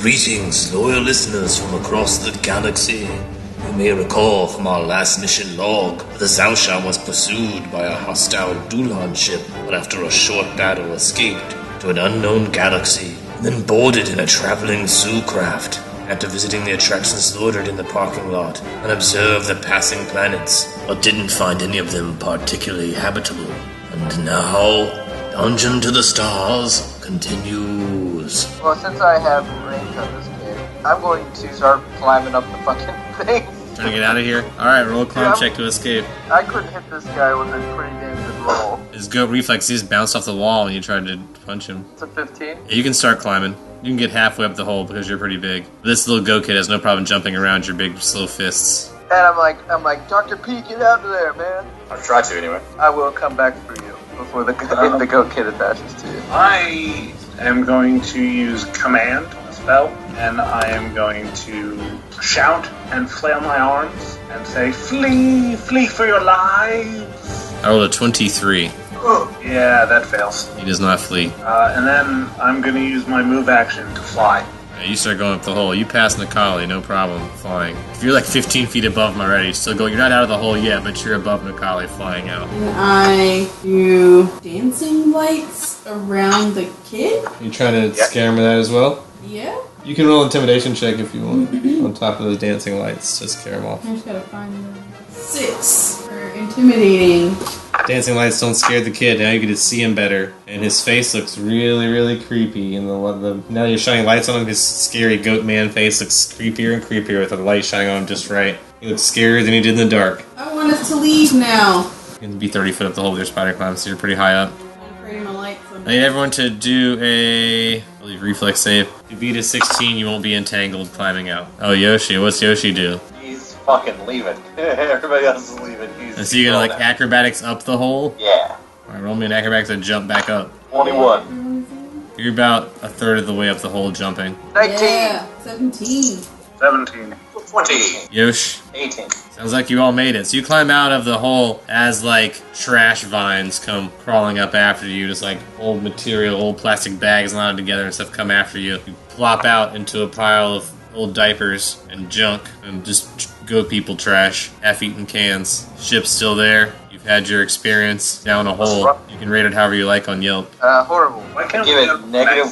Greetings, loyal listeners from across the galaxy. You may recall from our last mission log that the Zaoshan was pursued by a hostile Dulhan ship, but after a short battle escaped to an unknown galaxy, and then boarded in a traveling zoo craft. After visiting the attractions loitered in the parking lot and observed the passing planets, but didn't find any of them particularly habitable. And now, Dungeon to the Stars continues. Well, since I have range on this kid, I'm going to start climbing up the fucking thing. Trying to get out of here? Alright, roll a climb check to escape. I couldn't hit this guy with a pretty damn good roll. His goat reflex, he just bounced off the wall when you tried to punch him. It's a 15. Yeah, you can start climbing. You can get halfway up the hole because you're pretty big. This little goat kid has no problem jumping around your big, slow fists. And I'm like, Dr. P, get out of there, man. I'll try to anyway. I will come back for you before the goat kid attaches to you. I am going to use command spell, and I am going to shout and flail my arms and say, "Flee! Flee for your lives!" I rolled a 23. Yeah, that fails. He does not flee. And then I'm going to use my move action to fly. Yeah, you start going up the hole. You pass Nikali, no problem, flying. If you're like 15 feet above him already, still going. You're not out of the hole yet, but you're above Nikali flying out. And I do dancing lights around the kid. You trying to scare him with that as well? Yeah. You can roll an intimidation check if you want, on top of those dancing lights to scare him off. I just gotta find the 6 for intimidating. Dancing lights don't scare the kid. Now you get to see him better, and his face looks really, really creepy. And now you're shining lights on him, his scary goat man face looks creepier and creepier with the light shining on him just right. He looks scarier than he did in the dark. I want us to leave now. You can be 30 foot up the hole with your spider climb, so you're pretty high up. I'm afraid of my lights. I need everyone to do I believe, reflex save. If you beat a 16, you won't be entangled climbing out. Oh, Yoshi, what's Yoshi do? He's fucking leaving. Everybody else is leaving. So you're gonna like acrobatics up the hole? Yeah. Alright, roll me an acrobatics and jump back up. 21. You're about a third of the way up the hole jumping. 19. Yeah, 17. 17. 20. Yosh, 18. sounds like you all made it. So you climb out of the hole as like trash vines come crawling up after you, just like old material, old plastic bags knotted together and stuff come after you. You plop out into a pile of old diapers and junk and just goat people trash, half-eaten cans. Ship's still there. You've had your experience down a hole. You can rate it however you like on Yelp. Horrible. Why can't Give we it have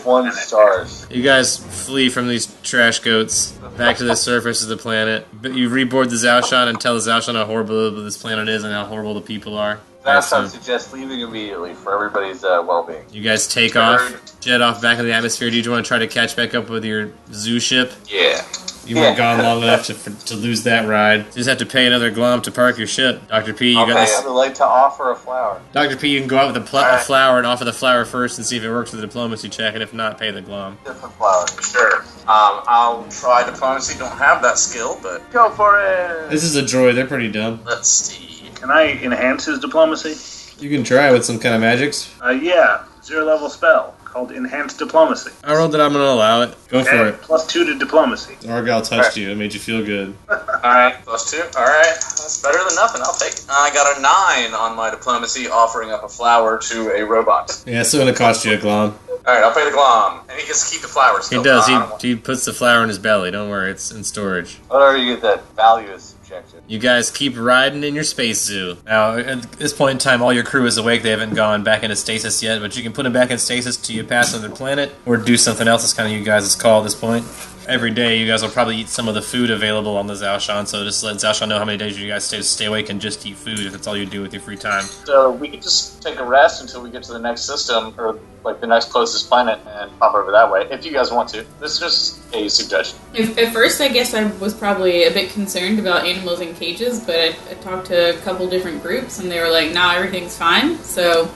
-1 stars. You guys flee from these trash goats back to the surface of the planet. But you reboard the Zaoshan and tell the Zaoshan how horrible this planet is and how horrible the people are. That's I suggest leaving immediately for everybody's well-being. You guys take off, jet off back in the atmosphere. Do you want to try to catch back up with your zoo ship? Yeah. You weren't gone long enough to lose that ride. You just have to pay another glom to park your ship. Dr. P, you got Okay, this. I would like to offer a flower. Dr. P, you can go out with a flower and offer the flower first and see if it works with the diplomacy check, and if not, pay the glom. Different flowers. Sure. I'll try diplomacy. Don't have that skill, but Go for it. This is a droid. They're pretty dumb. let's see. Can I enhance his diplomacy? You can try with some kind of magics. Yeah. 0-level spell called Enhanced Diplomacy. I rolled that I'm going to allow it. Go for it. +2 to diplomacy. Argyle touched you. It made you feel good. Alright, +2. Alright, that's better than nothing. I'll take it. I got a 9 on my diplomacy, offering up a flower to a robot. Yeah, it's going to cost you a glom. Alright, I'll pay the glom. And he gets to keep the flower still. He does. I don't want- He puts the flower in his belly. Don't worry. It's in storage. Whatever you get, that value is subjective. You guys keep riding in your space zoo. Now, at this point in time, all your crew is awake. They haven't gone back into stasis yet, but you can put them back in stasis till you pass another planet, or do something else. That's kind of you guys' call at this point. Every day, you guys will probably eat some of the food available on the Zaoshan, so just let Zaoshan know how many days you guys stay awake and just eat food if that's all you do with your free time. So we could just take a rest until we get to the next system, or like the next closest planet, and pop over that way, if you guys want to. This is just a suggestion. At first, I guess I was probably a bit concerned about animals in cages, but I talked to a couple different groups, and they were like, nah, everything's fine. So,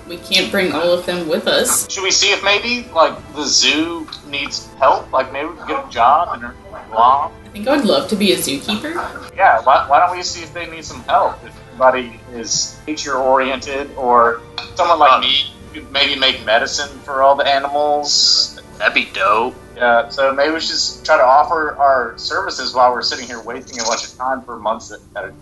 we can't bring all of them with us. Should we see if maybe, like, the zoo needs help? Like, maybe we can get a job and law? I think I would love to be a zookeeper. Yeah, why don't we see if they need some help? If anybody is nature-oriented, or someone like me could maybe make medicine for all the animals. That'd be dope. Yeah, so maybe we should just try to offer our services while we're sitting here wasting a bunch of time for months on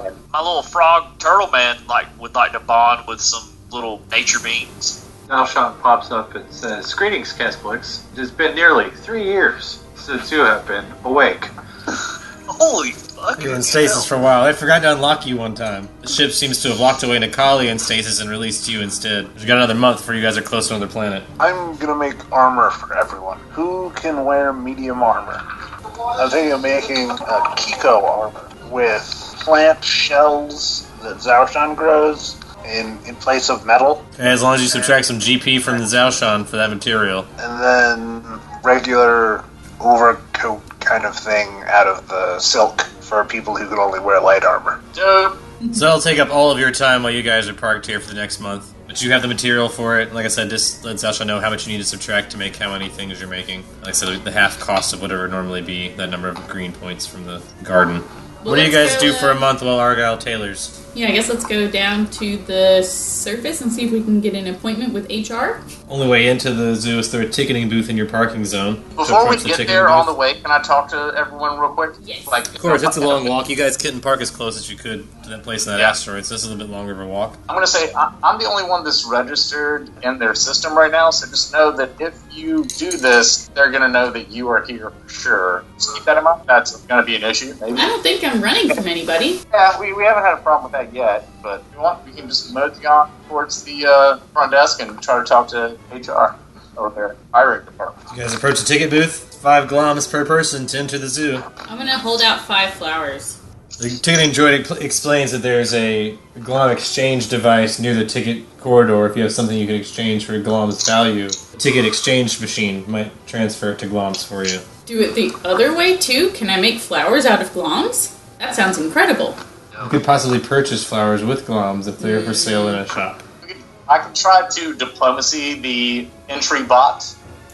end. My little frog turtle man would like to bond with some little nature beings. Alshon pops up and says, "Greetings, Kesplix. It has been nearly 3 years since you have been awake." Holy fuck. You were in stasis for a while. I forgot to unlock you one time. The ship seems to have locked away Nikali in stasis and released you instead. You got another month before you guys are close to another planet. I'm gonna make armor for everyone. Who can wear medium armor? I'm thinking of making a Kiko armor with plant shells that Zaoshan grows in place of metal. Okay, as long as you subtract some GP from the Zaoshan for that material. And then regular overcoat kind of thing out of the silk for people who can only wear light armor. Dope. So that'll take up all of your time while you guys are parked here for the next month. But you have the material for it. Like I said, just let Zaoshan know how much you need to subtract to make how many things you're making. Like I said, the half cost of whatever it would normally be, that number of green points from the garden. Well, What do you let's guys go, do for a month while Argyle tailors? Yeah, I guess let's go down to the surface and see if we can get an appointment with HR. Only way into the zoo is through a ticketing booth in your parking zone. To Before we approach the get ticketing there on booth. the way, can I talk to everyone real quick? Yes. Of course, it's a long walk. You guys couldn't park as close as you could to that place in that Yeah. asteroid, so this is a little bit longer of a walk. I'm going to say I'm the only one that's registered in their system right now, so just know that if you do this, they're going to know that you are here for sure. Just keep that in mind. That's going to be an issue, maybe. I don't think I'm running from anybody. Yeah, we haven't had a problem with that yet, but if you want, we can just mosey on towards the front desk and try to talk to HR over there, hiring department. You guys approach the ticket booth. 5 gloms per person to enter the zoo. I'm gonna hold out 5 flowers. The ticketing droid explains that there's a glom exchange device near the ticket corridor. If you have something you can exchange for a glom's value, the ticket exchange machine might transfer it to gloms for you. Do it the other way too? Can I make flowers out of gloms? That sounds incredible. You could possibly purchase flowers with gloms if they're for sale in a shop. I can try to diplomacy the entry bot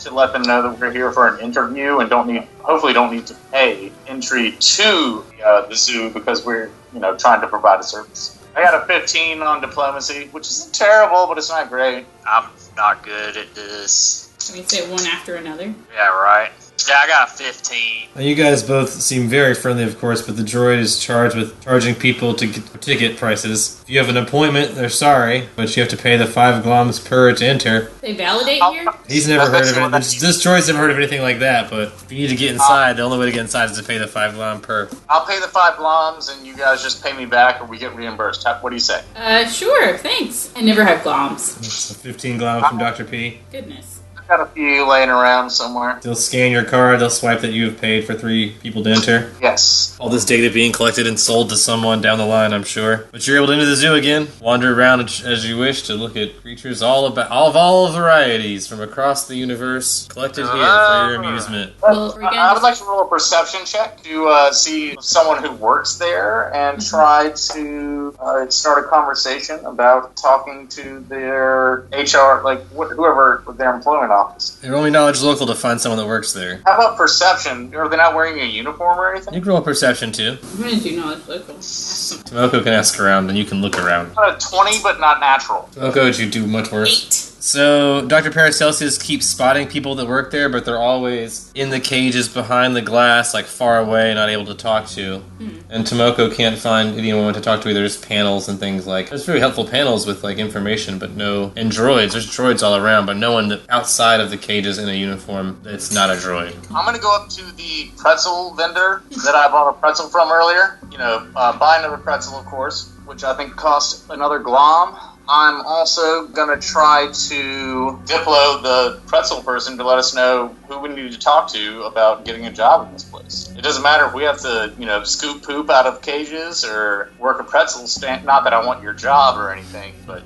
to let them know that we're here for an interview and hopefully don't need to pay entry to the zoo because we're trying to provide a service. I got a 15 on diplomacy, which isn't terrible, but it's not great. I'm not good at this. Can we say one after another? Yeah, right. Yeah, I got a 15. Now, you guys both seem very friendly, of course, but the droid is charged with charging people to get ticket prices. If you have an appointment, they're sorry, but you have to pay the 5 gloms per to enter. They validate here? He's never heard of it. This droid's never heard of anything like that, but if you need to get inside, the only way to get inside is to pay the 5 glom per. I'll pay the 5 gloms and you guys just pay me back or we get reimbursed. What do you say? Sure, thanks. I never have gloms. It's a 15 glom from Dr. P. Goodness. Got a few laying around somewhere. They'll scan your card, they'll swipe that you have paid for 3 people to enter. Yes. All this data being collected and sold to someone down the line, I'm sure. But you're able to enter the zoo again, wander around as you wish to look at creatures all varieties from across the universe, collected here for your amusement. Well, we're I gonna would like to roll a perception check to see someone who works there and try to start a conversation about talking to their HR, whoever their employment office. They're only knowledge local to find someone that works there. How about perception? Are they not wearing a uniform or anything? You can roll perception too. I'm gonna do knowledge local. Awesome. Tomoko can ask around, and you can look around. Got a 20, but not natural. Tomoko, you do much worse. 8. So, Dr. Paracelsus keeps spotting people that work there, but they're always in the cages behind the glass, like far away, not able to talk to. And Tomoko can't find anyone to talk to either. There's panels and things like... There's very helpful panels with, information, but no... And droids. There's droids all around, but no one outside of the cages in a uniform that's not a droid. I'm going to go up to the pretzel vendor that I bought a pretzel from earlier. Buy another pretzel, of course, which I think cost another glom. I'm also going to try to diplo the pretzel person to let us know who we need to talk to about getting a job in this place. It doesn't matter if we have to, scoop poop out of cages or work a pretzel stand. Not that I want your job or anything, but,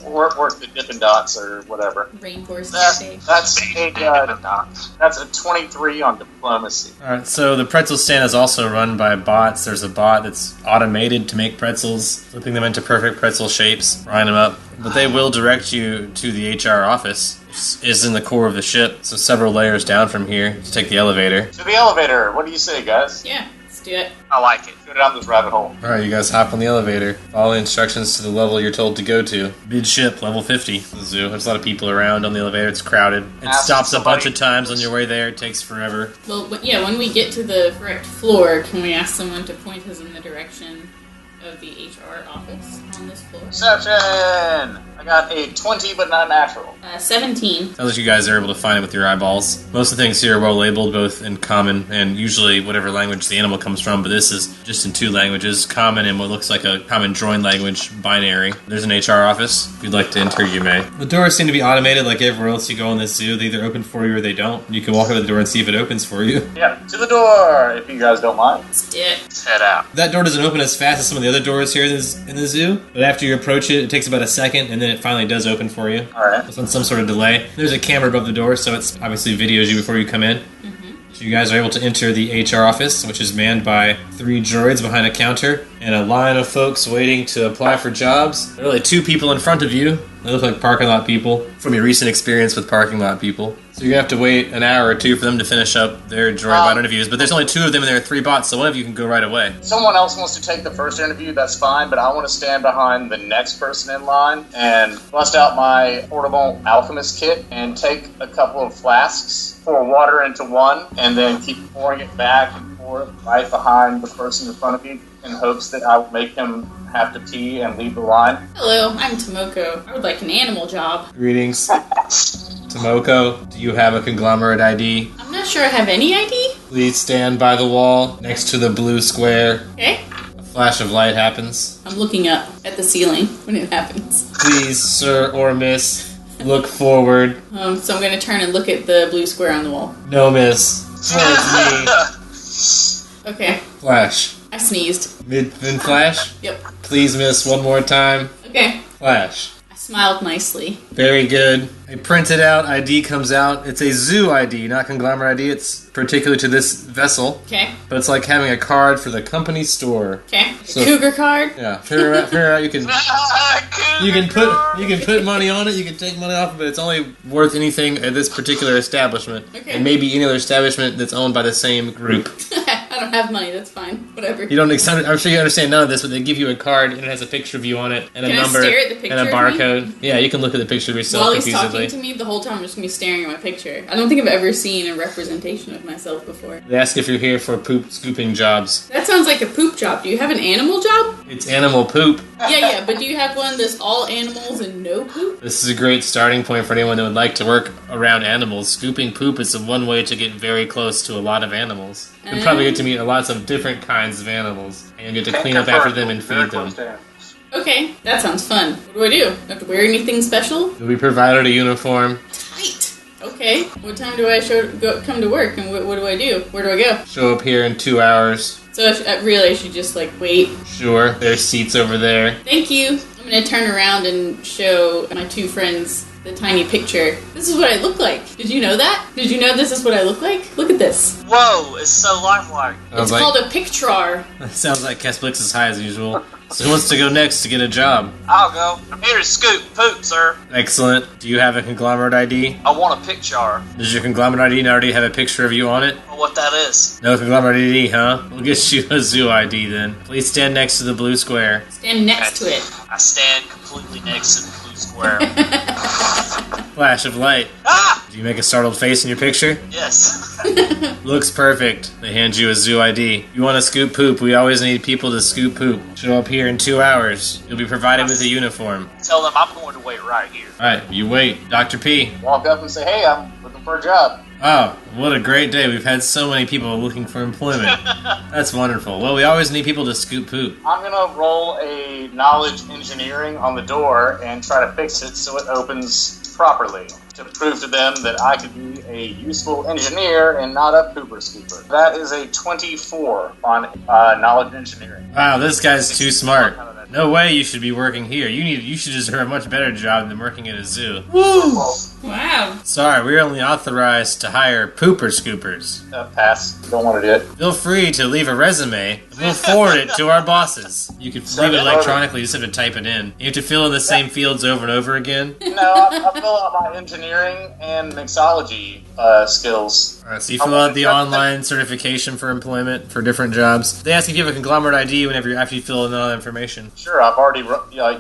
work the Dippin' Dots or whatever. Rainforest Cafe. That's a 23 on diplomacy. Alright, so the pretzel stand is also run by bots. There's a bot that's automated to make pretzels, flipping them into perfect pretzel shapes, frying them up. But they will direct you to the HR office. Is in the core of the ship, so several layers down from here to take the elevator. To the elevator. What do you say, guys? Yeah, let's do it. I like it. Go down this rabbit hole. Alright, you guys hop on the elevator. Follow instructions to the level you're told to go to. Mid-ship, level 50. The zoo. There's a lot of people around on the elevator. It's crowded. It Ask stops a somebody. bunch of times on your way there. It takes forever. Well, when we get to the correct floor, can we ask someone to point us in the direction of the HR office on this floor. Perception! I got a 20, but not natural. 17. Sounds like you guys are able to find it with your eyeballs. Most of the things here are well labeled, both in common and usually whatever language the animal comes from, but this is just in 2 languages, common and what looks like a common drawing language, binary. There's an HR office. If you'd like to enter, you may. The doors seem to be automated like everywhere else you go in this zoo. They either open for you or they don't. You can walk over to the door and see if it opens for you. Yeah, to the door, if you guys don't mind. Let's do it. Let's head out. That door doesn't open as fast as some of the other doors here in the zoo, but after you approach it, it takes about a second, and then it finally does open for you. Alright. It's on some sort of delay. There's a camera above the door, so it's obviously videos you before you come in. So you guys are able to enter the HR office, which is manned by 3 droids behind a counter and a line of folks waiting to apply for jobs. There are only 2 people in front of you. They look like parking lot people from your recent experience with parking lot people. So you're going to have to wait an hour or 2 for them to finish up their droid bot interviews. But there's only 2 of them and there are 3 bots, so one of you can go right away. If someone else wants to take the first interview, that's fine, but I want to stand behind the next person in line and bust out my portable alchemist kit and take a couple of flasks, pour water into one, and then keep pouring it back and forth right behind the person in front of you in hopes that I will make him have to pee and leave the line. Hello, I'm Tomoko. I would like an animal job. Greetings. Tomoko, do you have a conglomerate ID? I'm not sure I have any ID. Please stand by the wall next to the blue square. Okay. A flash of light happens. I'm looking up at the ceiling when it happens. Please, sir or miss, look forward. So I'm going to turn and look at the blue square on the wall. No, miss. Towards me. Okay. Flash. I sneezed. Mid-fin flash? Yep. Please, miss, one more time. Okay. Flash. I smiled nicely. Very good. A printed out ID comes out. It's a zoo ID, not conglomerate ID. It's particular to this vessel. Okay. But it's like having a card for the company store. Okay. So- Cougar card. Yeah, figure out you can put money on it, you can take money off of it. It's only worth anything at this particular establishment. Okay. And maybe any other establishment that's owned by the same group. I don't have money. That's fine. Whatever. You don't I'm sure you understand none of this, but they give you a card and it has a picture of you on it and a Can I number stare at the picture and a of me? barcode. Yeah, you can look at the picture of yourself While he's confusedly. talking to me the whole time, I'm just going to be staring at my picture. I don't think I've ever seen a representation of myself before. They ask if you're here for poop scooping jobs. That sounds like a poop job. Do you have an animal job? It's animal poop. Yeah, but do you have one that's all animals and no poop? This is a great starting point for anyone that would like to work around animals. Scooping poop is one way to get very close to a lot of animals. You'll probably get to meet lots of different kinds of animals, and you'll get to clean up after them and feed them. Okay, that sounds fun. What do I do? Do I have to wear anything special? You'll be provided a uniform. Tight. Okay. What time do I come to work, and what do I do? Where do I go? Show up here in 2 hours. So I should just wait. Sure, there's seats over there. Thank you. I'm gonna turn around and show my 2 friends the tiny picture. This is what I look like. Did you know that? Did you know this is what I look like? Look at this. Whoa, it's so lifelike. It's called a pictrar. Sounds like Kesplix is high as usual. So who wants to go next to get a job? I'll go. I'm here to scoop poop, sir. Excellent. Do you have a conglomerate ID? I want a picture. Does your conglomerate ID already have a picture of you on it? What that is. No conglomerate ID, huh? We'll get you a zoo ID then. Please stand next to the blue square. Stand next to it. I stand completely next to the blue square. Flash of light. Ah! Do you make a startled face in your picture? Yes. Looks perfect. They hand you a zoo ID. You want to scoop poop? We always need people to scoop poop. Show up here in 2 hours. You'll be provided with a uniform. Tell them I'm going to wait right here. Alright, you wait. Dr. P. Walk up and say, hey, I'm looking for a job. Oh, what a great day. We've had so many people looking for employment. That's wonderful. Well, we always need people to scoop poop. I'm going to roll a knowledge engineering on the door and try to fix it so it opens properly to prove to them that I could be a useful engineer and not a pooper scooper. That is a 24 on knowledge engineering. Wow, this guy's too smart. No way you should be working here. You should deserve a much better job than working at a zoo. Woo! Wow. Sorry, we're only authorized to hire pooper scoopers. Pass. Don't want to do it. Feel free to leave a resume, and we'll forward it to our bosses. You can leave it electronically, you just have to type it in. You have to fill in the same fields over and over again. No, I fill out my engineering and mixology skills. Alright, so you fill out the online certification for employment for different jobs. They ask if you have a conglomerate ID after you fill in all that information. Sure, I've already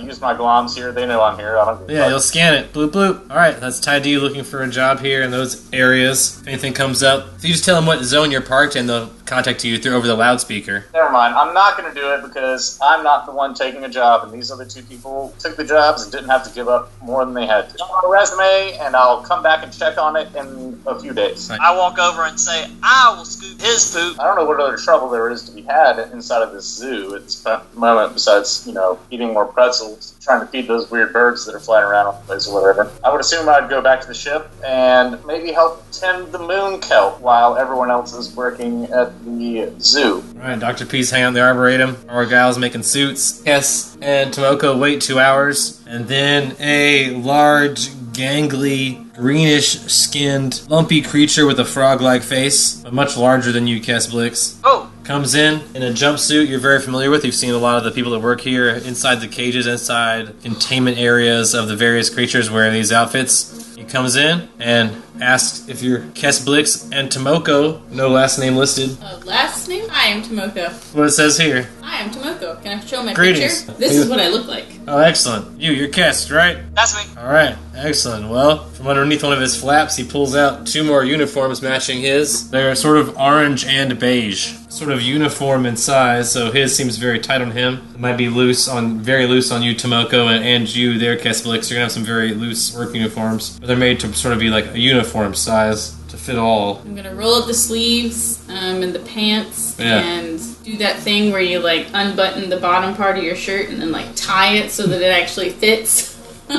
used my gloms here. They know I'm here. I don't. Yeah, you'll scan it. Bloop, bloop. Alright, that's tied to you looking for a job here in those areas. If anything comes up, if you just tell them what zone you're parked in, they'll contact you through over the loudspeaker. Never mind. I'm not going to do it because I'm not the one taking a job, and these other two people took the jobs and didn't have to give up more than they had to. On a resume, and I'll come back and check on it in a few days. I walk over and say, I will scoop his poop. I don't know what other trouble there is to be had inside of this zoo at this moment besides, eating more pretzels, trying to feed those weird birds that are flying around the place or whatever. I would assume I'd go back to the ship and maybe help tend the moon kelp while everyone else is working at the zoo. Alright, Dr. P's hanging out in the Arboretum. Our gals making suits. Yes, and Tomoko wait 2 hours. And then a large, gangly, greenish-skinned, lumpy creature with a frog-like face, but much larger than you, Kessblix. Oh! Comes in a jumpsuit you're very familiar with. You've seen a lot of the people that work here inside the cages, inside containment areas of the various creatures wearing these outfits. He comes in and asks if you're Kessblix and Tomoko, no last name listed. Last name? I am Tomoko. What it says here. I am Tomoko. Can I show my Greetings. picture? This is what I look like. Oh, excellent. You're Kess, right? That's me. Alright, excellent. Well, from underneath one of his flaps, he pulls out 2 more uniforms matching his. They're sort of orange and beige. Sort of uniform in size, so his seems very tight on him. It might be very loose on you, Tomoko, and you there, Kessblix. You're gonna have some very loose work uniforms. But they're made to sort of be like a uniform size to fit all. I'm gonna roll up the sleeves and the pants Yeah. and do that thing where you like unbutton the bottom part of your shirt and then like tie it so that it actually fits. You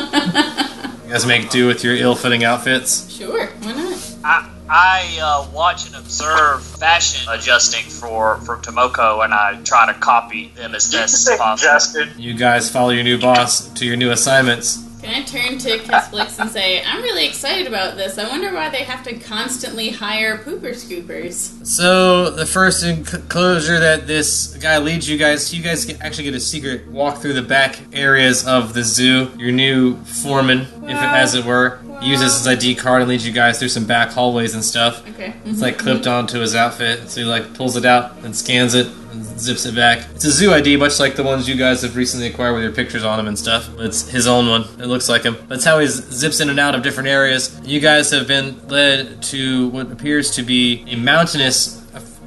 guys make do with your ill-fitting outfits. Sure, why not? I watch and observe fashion adjusting for Tomoko, and I try to copy them as best as possible. Justin. You guys follow your new boss to your new assignments. Can I turn to Kessblix and say, I'm really excited about this. I wonder why they have to constantly hire pooper scoopers. So, the first enclosure that this guy leads you guys actually get a secret walk through the back areas of the zoo. Your new foreman, as it were, uses his ID card and leads you guys through some back hallways and stuff. Okay. It's like clipped onto his outfit, so he pulls it out and scans it and zips it back. It's a zoo ID, much like the ones you guys have recently acquired with your pictures on them and stuff. It's his own one. It looks like him. That's how he zips in and out of different areas. You guys have been led to what appears to be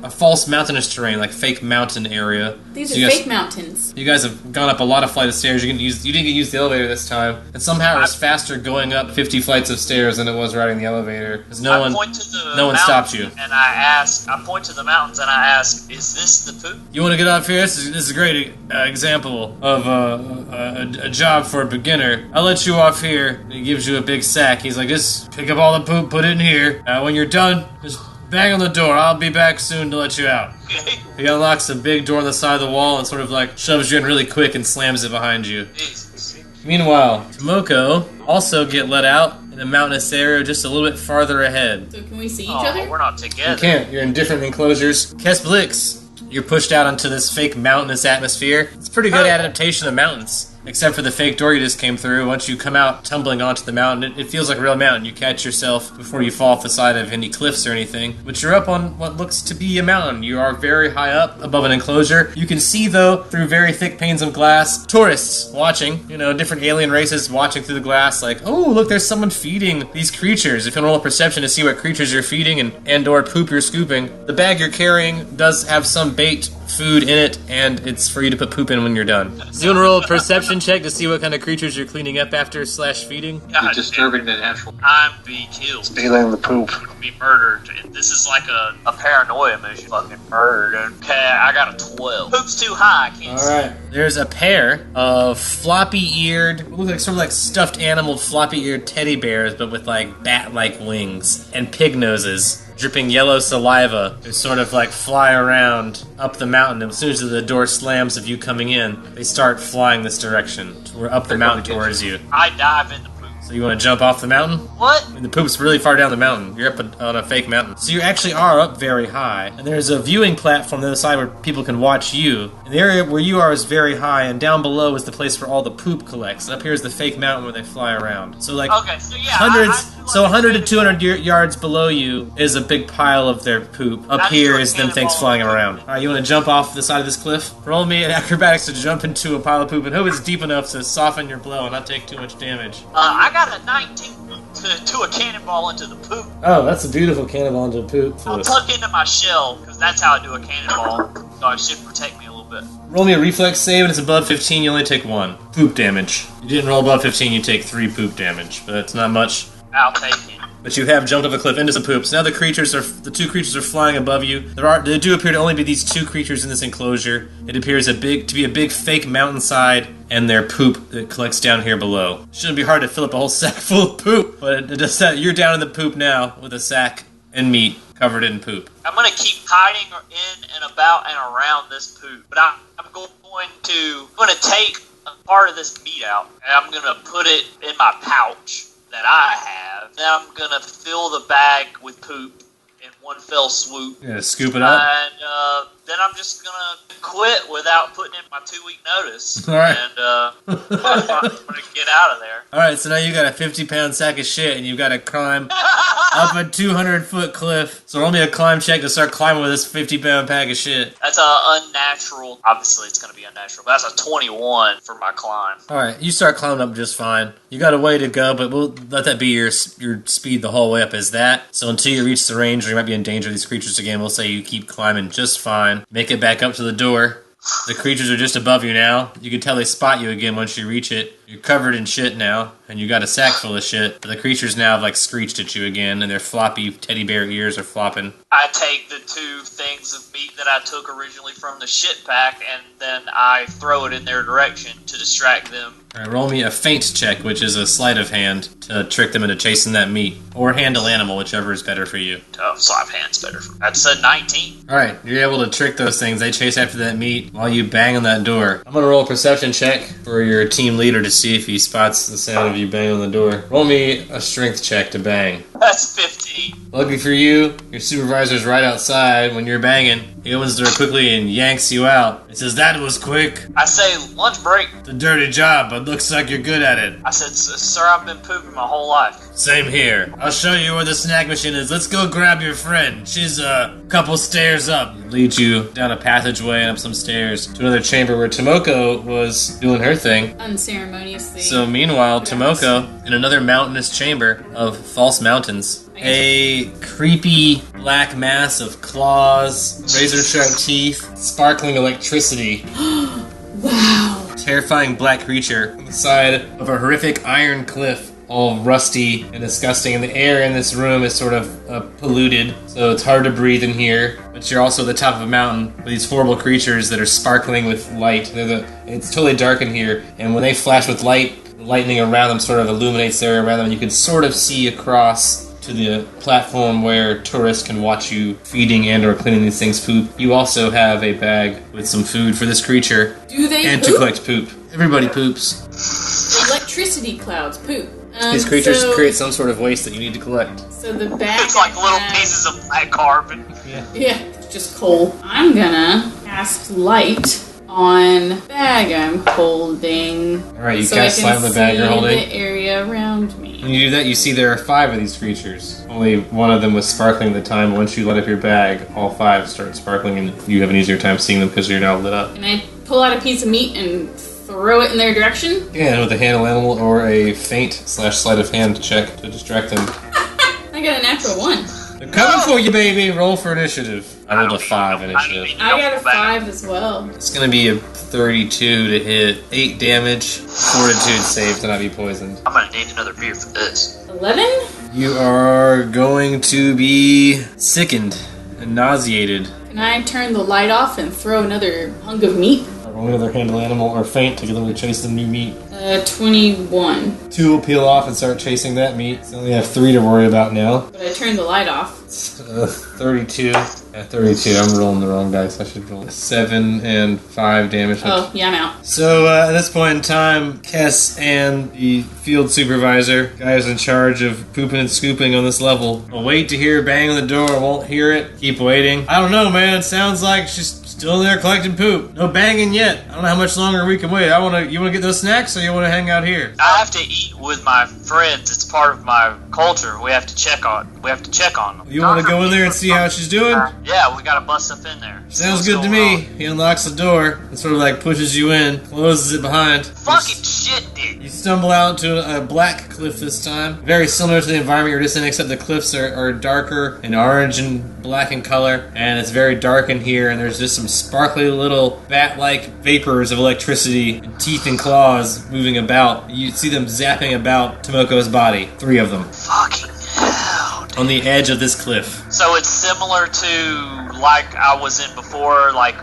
a false mountainous terrain, like fake mountain area. These So are fake mountains. You guys have gone up a lot of flight of stairs. You didn't get to use the elevator this time, and somehow it was faster going up 50 flights of stairs than it was riding the elevator because no one stopped you. And I point to the mountains and I ask, is this the poop? You want to get off here? This is a great example of a job for a beginner. I'll let you off here. And he gives you a big sack. He's like, just pick up all the poop, put it in here. When you're done, just bang on the door. I'll be back soon to let you out. He unlocks a big door on the side of the wall and sort of shoves you in really quick and slams it behind you. Meanwhile, Tomoko also get let out in a mountainous area just a little bit farther ahead. So can we see each other? We're not together. You can't. You're in different enclosures. Kessblix, you're pushed out onto this fake mountainous atmosphere. It's a pretty good adaptation of mountains. Except for the fake door you just came through. Once you come out tumbling onto the mountain, it feels like a real mountain. You catch yourself before you fall off the side of any cliffs or anything. But you're up on what looks to be a mountain. You are very high up above an enclosure. You can see, though, through very thick panes of glass, tourists watching. Different alien races watching through the glass like, oh, look, there's someone feeding these creatures. If you want to roll a perception to see what creatures you're feeding and or poop you're scooping, the bag you're carrying does have some bait food in it, and it's for you to put poop in when you're done. So you want to roll a perception check to see what kind of creatures you're cleaning up after / feeding? You're disturbing the natural. I'm be killed. Stealing the poop. Be murdered. This is like a paranoia mission. Fucking murdered. Okay, I got a 12. Poop's too high. I can't see. Alright. There's a pair of floppy-eared, look like sort of like stuffed animal floppy-eared teddy bears, but with bat-like wings and pig noses. Dripping yellow saliva to sort of fly around up the mountain. As soon as the door slams of you coming in, they start flying this direction. We're up the mountain towards you. I dive in the poop. So you want to jump off the mountain? What? The poop's really far down the mountain. You're up on a fake mountain. So you actually are up very high. And there's a viewing platform on the other side where people can watch you. And the area where you are is very high, and down below is the place where all the poop collects. And up here is the fake mountain where they fly around. So okay, so yeah, hundreds, 100 to 200 yards below you is a big pile of their poop. Up here is them things flying around. Alright, you want to jump off the side of this cliff? Roll me an acrobatics to jump into a pile of poop and hope it's deep enough to soften your blow and not take too much damage. I got a 19. to do a cannonball into the poop. Oh, that's a beautiful cannonball into poop. I'll tuck into my shell, because that's how I do a cannonball. So it should protect me a little bit. Roll me a reflex save, and it's above 15, you only take 1. Poop damage. You didn't roll above 15, you take 3 poop damage, but that's not much. I'll take it. But you have jumped off a cliff into some poop. So now the two creatures are flying above you. There do appear to only be these 2 creatures in this enclosure. It appears to be a big fake mountainside, and their poop that collects down here below. Shouldn't be hard to fill up a whole sack full of poop, but it does that. You're down in the poop now with a sack and meat covered in poop. I'm going to keep hiding in and about and around this poop, but I'm going to take a part of this meat out, and I'm going to put it in my pouch that I have. Then I'm going to fill the bag with poop in one fell swoop. You're gonna scoop it up? And then I'm just going to quit without putting in my 2-week notice. All right. And I'm going to get out of there. Alright, so now you got a 50-pound sack of shit, and you've got to climb up a 200-foot cliff. So roll me a climb check to start climbing with this 50-pound pack of shit. That's unnatural. Obviously, it's going to be unnatural, but that's a 21 for my climb. Alright, you start climbing up just fine. You got a way to go, but we'll let that be your speed the whole way up as that. So until you reach the range, or you might be in danger of these creatures again, we'll say you keep climbing just fine. Make it back up to the door. The creatures are just above you now. You can tell they spot you again once you reach it. You're covered in shit now, and you got a sack full of shit. But the creatures now have, screeched at you again, and their floppy teddy bear ears are flopping. I take the 2 things of meat that I took originally from the shit pack, and then I throw it in their direction to distract them. Alright, roll me a feint check, which is a sleight of hand, to trick them into chasing that meat. Or handle animal, whichever is better for you. Oh, sleight of hand's better for me. That's a 19. Alright, you're able to trick those things. They chase after that meat while you bang on that door. I'm gonna roll a perception check for your team leader to see if he spots the sound of you banging on the door. Roll me a strength check to bang. That's 15. Lucky for you, your supervisor's right outside when you're banging. He opens the door quickly and yanks you out. He says, "That was quick. I say, lunch break. It's a dirty job, but looks like you're good at it." I said, sir, I've been pooping my whole life. Same here. I'll show you where the snack machine is. Let's go grab your friend. She's a couple stairs up. Leads you down a passageway and up some stairs to another chamber where Tomoko was doing her thing. Unceremoniously. So meanwhile, Tomoko, in another mountainous chamber of false mountains, a creepy black mass of claws, razor-sharp teeth, sparkling electricity. Wow. Terrifying black creature on the side of a horrific iron cliff, all rusty and disgusting. And the air in this room is sort of polluted, so it's hard to breathe in here. But you're also at the top of a mountain with these horrible creatures that are sparkling with light. It's totally dark in here, and when they flash with light, the lightning around them sort of illuminates the area around them, and you can sort of see across to the platform where tourists can watch you feeding and or cleaning these things' poop. You also have a bag with some food for this creature. Do they and poop? to collect poop. Everybody poops. Electricity clouds poop. These creatures create some sort of waste that you need to collect. So the bag. It's like little pieces of black carbon. Yeah, it's just coal. I'm gonna cast light on bag I'm holding. Alright, you so cast light on the bag you're holding. The area around me. When you do that, you see there are 5 of these creatures. Only one of them was sparkling at the time. Once you light up your bag, all 5 start sparkling, and you have an easier time seeing them because you're now lit up. And I pull out a piece of meat and throw it in their direction. Yeah, with a handle animal or a feint/sleight of hand check to distract them. I got a natural 1. They're coming for you, baby! Roll for initiative. I rolled a 5 initiative. I got a 5 as well. It's gonna be a 32 to hit, 8 damage, fortitude save to not be poisoned. I'm gonna need another beer for this. 11? You are going to be sickened and nauseated. Can I turn the light off and throw another hunk of meat? Roll another handle animal or feint to get them to chase the new meat. 21. 2 will peel off and start chasing that meat. So you only have 3 to worry about now. But I turned the light off. 32. At 32, I'm rolling the wrong dice. I should roll 7 and 5 damage. Oh, yeah, I'm out. So at this point in time, Kess and the field supervisor, guy who's in charge of pooping and scooping on this level, will wait to hear a bang on the door. Won't hear it. Keep waiting. I don't know, man. It sounds like she's still in there collecting poop. No banging yet. I don't know how much longer we can wait. You want to get those snacks, or you want to hang out here? I have to eat with my friends. It's part of my culture. We have to check on them. You want to go in there and see how she's doing? Yeah, we gotta bust stuff in there. Sounds See good what's to going me. He unlocks the door and sort of like pushes you in, closes it behind. on. Fucking shit, dude. You stumble out to a black cliff this time. Very similar to the environment you were just in, except the cliffs are darker and orange and black in color. And it's very dark in here, and there's just some sparkly little bat-like vapors of electricity and teeth and claws moving about. You see them zapping about Tomoko's body. 3 of them. Fucking hell, dude. On the edge of this cliff. So it's similar to like I was in before, like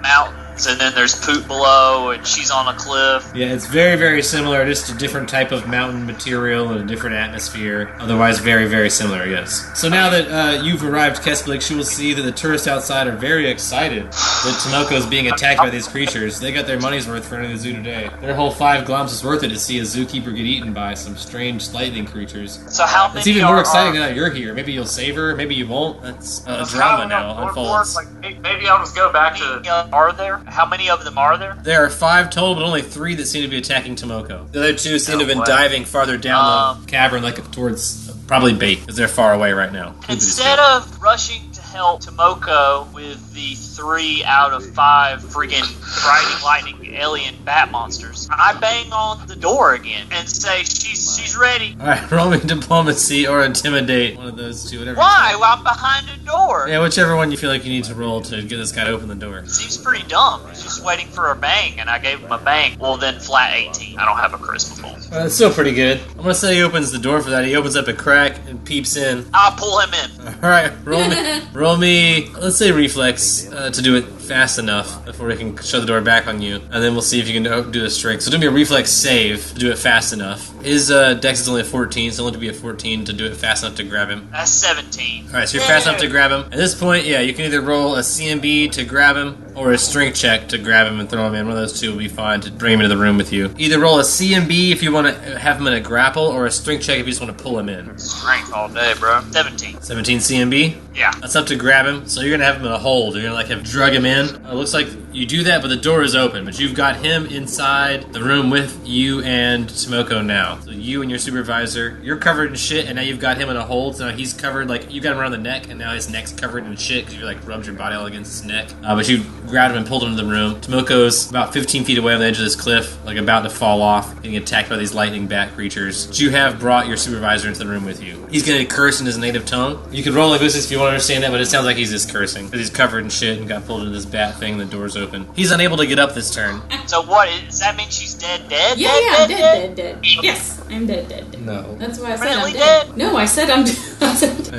mountains, and then there's poop below, and she's on a cliff. Yeah, it's very, very similar, just a different type of mountain material and a different atmosphere. Otherwise, very, very similar, yes. So now that you've arrived, Kesplik, you will see that the tourists outside are very excited that Tomoko is being attacked by these creatures. They got their money's worth for entering the zoo today. Their whole 5 glums is worth it to see a zookeeper get eaten by some strange lightning creatures. So how many It's even more are- exciting now that you're here. Maybe you'll save her, maybe you won't. That's a drama now unfolds. Like, maybe I'll just go back to. Are there? How many of them are there? There are 5 total, but only 3 that seem to be attacking Tomoko. The other 2 seem to have been way. diving farther down the cavern, like towards probably bait, because they're far away right now. Instead of rushing to help Tomoko with the 3 out of 5 freaking frightening lightning alien bat monsters, I bang on the door again and say she's ready. Alright, roll me diplomacy or intimidate. One of those 2, whatever. Why? Well, I'm behind the door. Yeah, whichever one you feel like you need to roll to get this guy to open the door. Seems pretty dumb. He's just waiting for a bang, and I gave him a bang. Well, then flat 18. I don't have a charisma point. It's still pretty good. I'm gonna say he opens the door for that. He opens up a crack and peeps in. I'll pull him in. Alright, roll me, let's say reflex, to do it fast enough before he can shut the door back on you. And then we'll see if you can do the strength. So do me a reflex save to do it fast enough. His dex is only a 14, so only to be a 14 to do it fast enough to grab him. That's 17. Alright, so you're fast enough to grab him. At this point, yeah, you can either roll a CMB to grab him or a strength check to grab him and throw him in. One of those 2 will be fine to bring him into the room with you. Either roll a CMB if you want to have him in a grapple, or a strength check if you just want to pull him in. Strength all day, bro. 17. 17 CMB? Yeah. That's up to grab him. So you're gonna have him in a hold. You're gonna like have drug him in. It looks like you do that, but the door is open. But you've got him inside the room with you and Tomoko now. So you and your supervisor, you're covered in shit, and now you've got him in a hold. So now he's covered, like you got him around the neck, and now his neck's covered in shit because you like rubbed your body all against his neck. But you grabbed him and pulled him to the room. Tomoko's about 15 feet away on the edge of this cliff, like about to fall off, getting attacked by these lightning bat creatures. But you have brought your supervisor into the room with you. He's gonna curse in his native tongue. You could roll linguistics if you want to understand that, but it sounds like he's just cursing because he's covered in shit and got pulled into this bat thing. And the door's open. He's unable to get up this turn. So what? Does that mean she's dead? Yeah, I'm dead. Yes, I'm dead. No. That's why I said Really I'm dead. dead? No, I said I'm dead.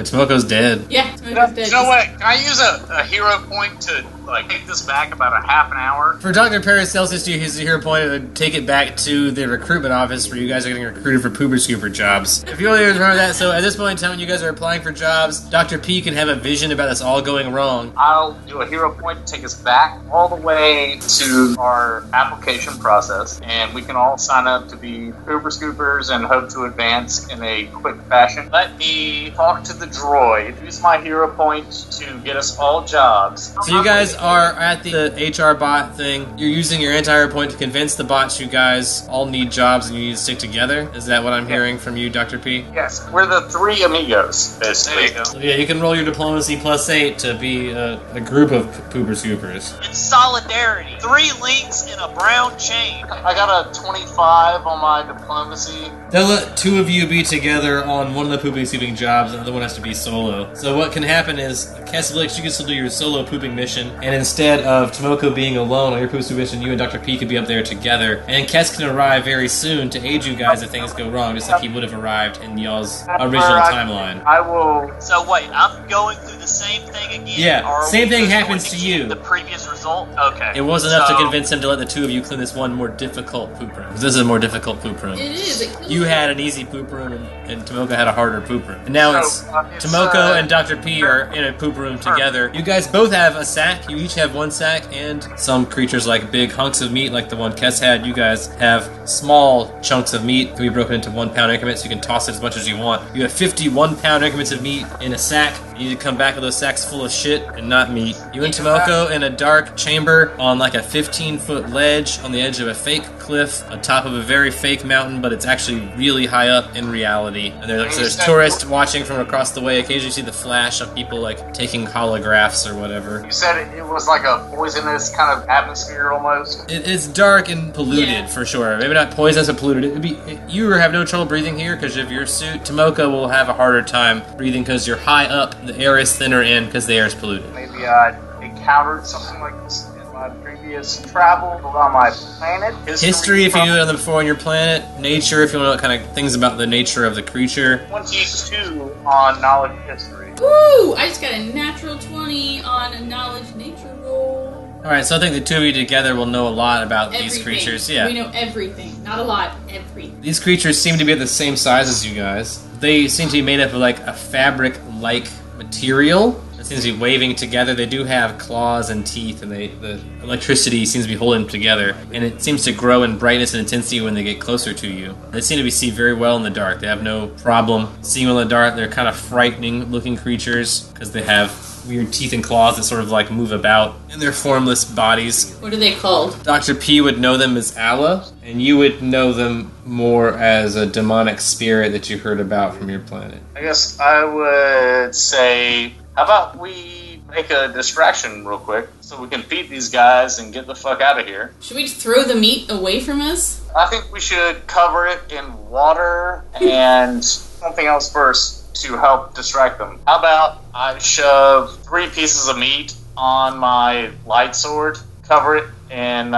Tomoko's dead. Yeah, Tomoko's dead. You know what? Can I use a hero point to like take this back about a half an hour? For Dr. Paracelsus, you use the hero point to take it back to the recruitment office where you guys are getting recruited for pooper scooper jobs. If you only remember that, so at this point in time when you guys are applying for jobs, Dr. P can have a vision about this all going wrong. I'll do a hero point to take us back all the way to our application process, and we can all sign up to be Uber Scoopers and hope to advance in a quick fashion. Let me talk to the droid, use my hero point to get us all jobs. So you guys are at the HR bot thing. You're using your anti-hero point to convince the bots you guys all need jobs and you need to stick together. Is that what I'm hearing from you, Dr. P? Yes, we're the 3 amigos, basically. There you go. So yeah, you can roll your diplomacy +8 to be a group of pooper scoopers. It's solidarity. 3 links in a brown chain. I got a 25 on my diplomacy. They'll let 2 of you be together on one of the pooping scooping jobs, and the other one has to be solo. So what can happen is, Cassavillix, you can still do your solo pooping mission, and instead of Tomoko being alone on your pooping mission, you and Dr. P could be up there together. And Kes can arrive very soon to aid you guys if things go wrong, just like he would have arrived in y'all's original timeline. I will. So wait, I'm going through the same thing again? Yeah, or are same we thing just happens going to keep you. The previous result? Okay. It was enough to So- convince him to let the 2 of you clean this one more difficult poop room. 'Cause this is a more difficult poop room. It is. It kills You me. had an easy poop room, and Tomoko had a harder poop room. And now it's it's, Tomoko and Dr. P are in a poop room together. You guys both have a sack. You each have 1 sack, and some creatures like big hunks of meat, like the one Kes had. You guys have small chunks of meat. Can be broken into 1 pound increments. You can toss it as much as you want. You have 50 1 pound increments of meat in a sack, You need to come back with those sacks full of shit and not meat. You and Tomoko in a dark chamber on like a 15-foot ledge on the edge of a fake cliff on top of a very fake mountain, but it's actually really high up in reality. And there's tourists watching from across the way. Occasionally you see the flash of people like taking holographs or whatever. You said it was like a poisonous kind of atmosphere almost. It's dark and polluted for sure. Maybe not poisonous, but polluted. You have no trouble breathing here because of your suit. Tomoko will have a harder time breathing because you're high up. The air is thinner in because the air is polluted. Maybe I encountered something like this in my previous travel around my planet. History, if you knew it before on your planet. Nature, if you want to know kind of things about the nature of the creature. 22 on knowledge history. Woo! I just got a natural 20 on a knowledge nature roll. Alright, so I think the two of you together will know a lot about Everything. these creatures. Yeah. We know everything. Not a lot, everything. These creatures seem to be the same size as you guys. They seem to be made up of like a fabric-like material. It seems to be waving together. They do have claws and teeth, and the electricity seems to be holding them together. And it seems to grow in brightness and intensity when they get closer to you. They seem to see very well in the dark. They have no problem seeing well in the dark. They're kind of frightening-looking creatures because they have weird teeth and claws that sort of like move about in their formless bodies. What are they called? Dr. P would know them as Allah, and you would know them more as a demonic spirit that you heard about from your planet. I guess I would say, how about we make a distraction real quick so we can beat these guys and get the fuck out of here? Should we just throw the meat away from us? I think we should cover it in water and something else first to help distract them. How about I shove 3 pieces of meat on my light sword, cover it in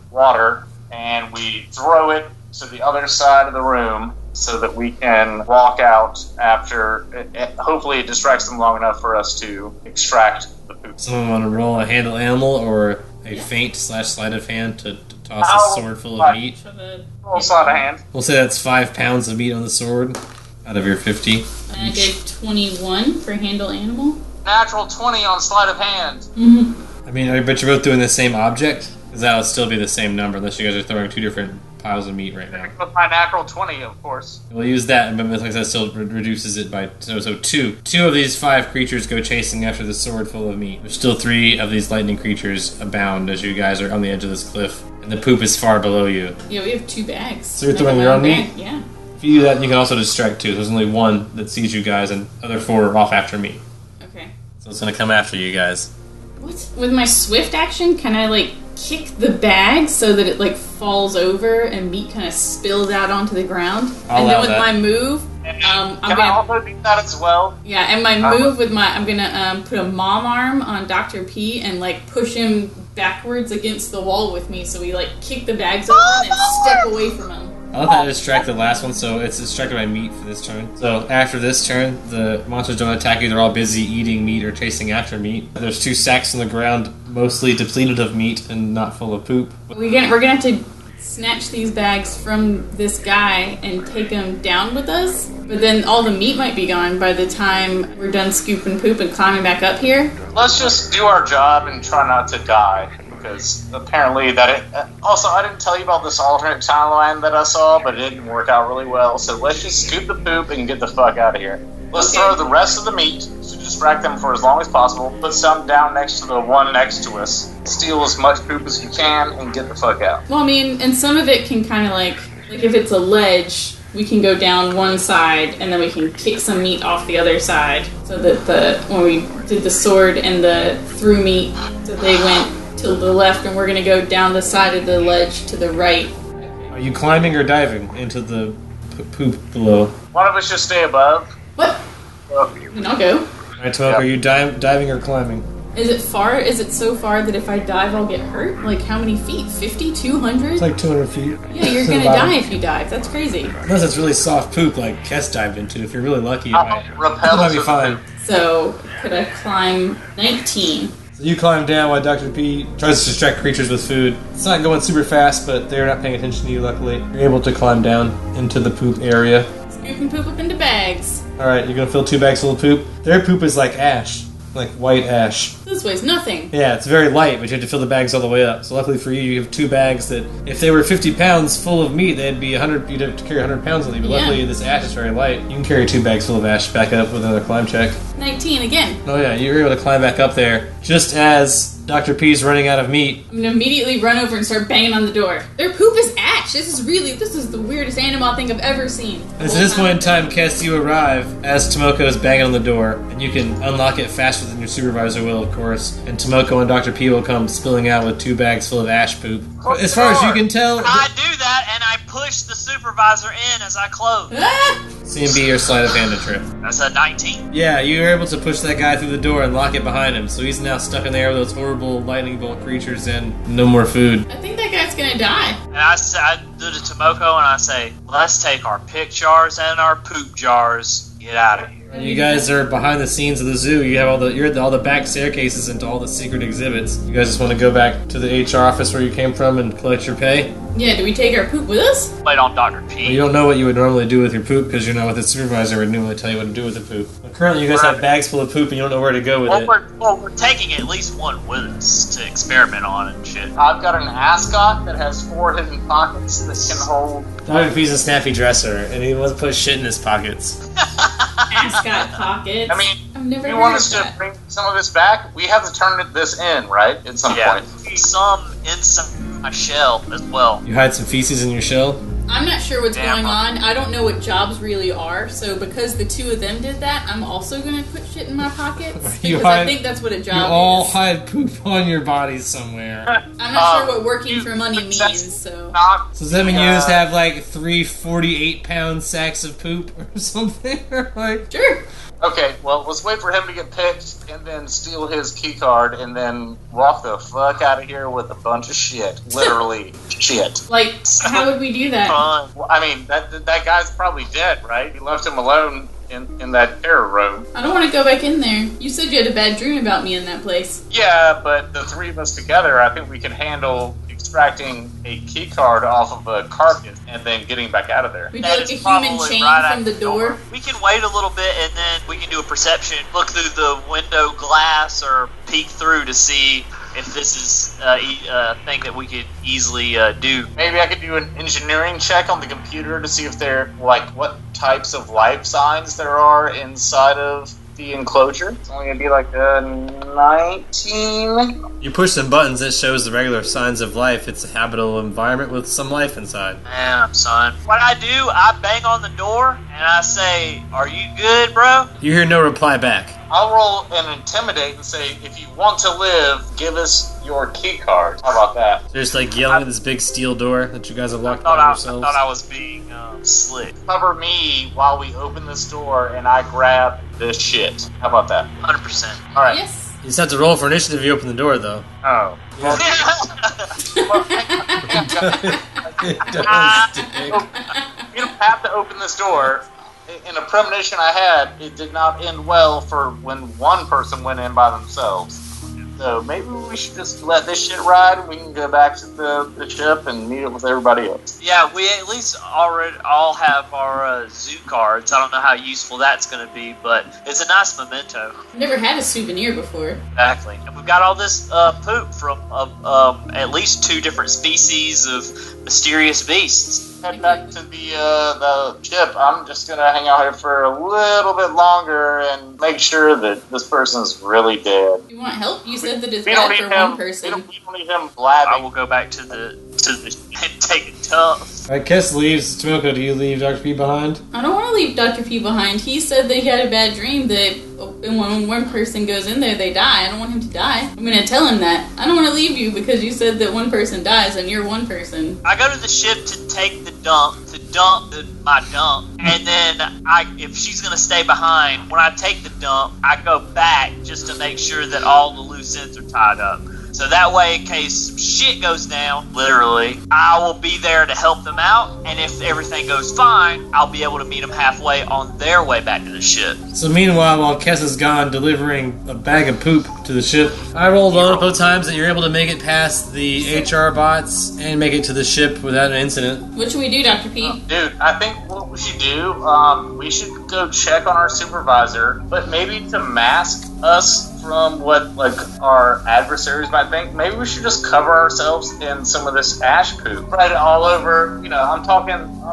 water, and we throw it to the other side of the room so that we can walk out after. Hopefully it distracts them long enough for us to extract the poop. Someone want to roll a handle animal or a feint / sleight of hand to toss a sword full of meat? Roll sleight of hand. We'll say that's 5 pounds of meat on the sword out of your 50. And I gave 21 for handle animal. Natural 20 on sleight of hand. Mm-hmm. I mean, I bet you're both doing the same object? Because that'll still be the same number unless you guys are throwing 2 different piles of meat right now. With my natural 20, of course. We'll use that, but like that still reduces it by... So 2. 2 of these 5 creatures go chasing after the sword full of meat. There's still 3 of these lightning creatures abound as you guys are on the edge of this cliff. And the poop is far below you. Yeah, we have 2 bags. So you're throwing your own meat? Yeah. If you do that, you can also distract 2. There's only 1 that sees you guys, and other 4 are off after me. Okay. So it's going to come after you guys. What? With my swift action, can I, like, kick the bag so that it, like, falls over and meat kind of spills out onto the ground? And then with my move, I'm Can I also do that as well? Yeah, and my move with my... I'm going to put a mom arm on Dr. P and, like, push him backwards against the wall with me so we, like, kick the bags open and step away from him. I'll let that distract the last one, so it's distracted by meat for this turn. So after this turn, the monsters don't attack you, they're all busy eating meat or chasing after meat. There's 2 sacks on the ground, mostly depleted of meat and not full of poop. We're gonna have to snatch these bags from this guy and take them down with us, but then all the meat might be gone by the time we're done scooping poop and climbing back up here. Let's just do our job and try not to die. Because apparently also, I didn't tell you about this alternate timeline that I saw, but it didn't work out really well. So let's just scoop the poop and get the fuck out of here. Let's throw the rest of the meat to distract them for as long as possible. Put some down next to the one next to us. Steal as much poop as you can and get the fuck out. Well, I mean, and some of it can kind of like if it's a ledge, we can go down one side and then we can kick some meat off the other side. So that when we did the sword and the through meat, so they went to the left, and we're going to go down the side of the ledge to the right. Are you climbing or diving into the poop below? One of us should stay above. What? Then I'll go. Alright, Tomoko, are you diving or climbing? Is it far? Is it so far that if I dive, I'll get hurt? Like, how many feet? 50? 200? It's like 200 feet. Yeah, you're going to die if you dive. That's crazy. Unless it's really soft poop like Kess dived into. If you're really lucky, it might be fine. So, could I climb 19? So you climb down while Dr. P tries to distract creatures with food. It's not going super fast, but they're not paying attention to you, luckily. You're able to climb down into the poop area. Scooping poop up into bags. Alright, you're going to fill 2 bags full of poop. Their poop is like ash. Like white ash. This weighs nothing. Yeah, it's very light, but you have to fill the bags all the way up. So luckily for you, you have 2 bags that, if they were 50 pounds full of meat, they'd be 100. You'd have to carry 100 pounds with you. But luckily, this ash is very light. You can carry 2 bags full of ash back up with another climb check. 19 again. Oh yeah, you were able to climb back up there just as Dr. P's running out of meat. I'm gonna immediately run over and start banging on the door. Their poop is ash. This is the weirdest animal I think I've ever seen. And so at this point in time, Kess, you arrive as Tomoko is banging on the door, and you can unlock it faster than your supervisor will, of course. And Tomoko and Dr. P will come spilling out with 2 bags full of ash poop. But as far as you can tell, I do that, and I push the supervisor in as I close. CMB your sleight of hand a trip. That's a 19. Yeah, you were able to push that guy through the door and lock it behind him, so he's now stuck in the air with those horrible lightning bolt creatures and no more food. I think that guy's gonna die. And I do to Tomoko, and I say, let's take our pick jars and our poop jars. Get out of here. You guys are behind the scenes of the zoo. You have you're at all the back staircases into all the secret exhibits. You guys just want to go back to the HR office where you came from and collect your pay? Yeah, do we take our poop with us? Wait on Dr. P. Well, you don't know what you would normally do with your poop because you're not with the supervisor would normally tell you what to do with the poop. But currently you guys have bags full of poop and you don't know where to go with it. We're taking at least one with us to experiment on and shit. I've got an ascot that has 4 hidden pockets that can hold. Dr. P's a snappy dresser and he wants to put shit in his pockets. Ascot pockets. I mean, I've never if you heard want of us that. to bring some of this back, we have to turn this in, right? At some point. Some inside my shell as well. You hide some feces in your shell? I'm not sure what's Damn. going on. I don't know what jobs really are. So because the 2 of them did that, I'm also going to put shit in my pockets. You Because hide- I think that's what a job You all is. hide poop on your bodies somewhere. I'm not sure what working for money means, so... So does that mean you just have like 3 48-pound sacks of poop or something? Or like... Sure. Okay, well, let's wait for him to get picked and then steal his key card and then walk the fuck out of here with a bunch of shit. Literally shit. Like, how would we do that? Well, I mean, that guy's probably dead, right? You left him alone in that terror room. I don't want to go back in there. You said you had a bad dream about me in that place. Yeah, but the 3 of us together, I think we can handle extracting a key card off of a carpet and then getting back out of there. We do That like a is human probably chain right from out the door. We can wait a little bit and then we can do a perception, look through the window glass or peek through to see if this is a thing that we could easily do. Maybe I could do an engineering check on the computer to see if there, like, what types of life signs there are inside of the enclosure. It's only gonna be like a 19. You push some buttons that shows the regular signs of life. It's a habitable environment with some life inside. Damn, son. What I do, I bang on the door and I say, "Are you good, bro?" You hear no reply back. I'll roll an intimidate and say, if you want to live, give us your key card. How about that? They're just like yelling at this big steel door that you guys have locked I by yourselves. thought I was being slick. Cover me while we open this door and I grab this shit. How about that? 100%. Alright. Yes. You just have to roll for initiative if you open the door, though. Oh. Well, you don't have to open this door. In a premonition I had, it did not end well for when one person went in by themselves. So maybe we should just let this shit ride and we can go back to the ship and meet up with everybody else. Yeah, we at least already all have our zoo cards. I don't know how useful that's going to be, but it's a nice memento. Never had a souvenir before. Exactly. And we've got all this poop from at least 2 different species of mysterious beasts. Head back to the ship. I'm just gonna hang out here for a little bit longer and make sure that this person's really dead. You want help? You said that it's We don't bad need for him. one person. We don't need him blabbing. I will go back to the and take it tough. Alright, Kess leaves. Tomoko, do you leave Dr. P behind? I don't want to leave Dr. P behind. He said that he had a bad dream that when one person goes in there, they die. I don't want him to die. I'm going to tell him that. I don't want to leave you because you said that one person dies and you're one person. I go to the ship to take the dump, my dump, and then if she's gonna stay behind, when I take the dump, I go back just to make sure that all the loose ends are tied up. So that way, in case shit goes down, literally, I will be there to help them out, and if everything goes fine, I'll be able to meet them halfway on their way back to the ship. So meanwhile, while Kess is gone delivering a bag of poop to the ship, I rolled multiple times that you're able to make it past the HR bots and make it to the ship without an incident. What should we do, Dr. P? Dude, I think what we should do, we should go check on our supervisor, but maybe to mask us from what like our adversaries might think, maybe we should just cover ourselves in some of this ash poop, spread it all over. You know, I'm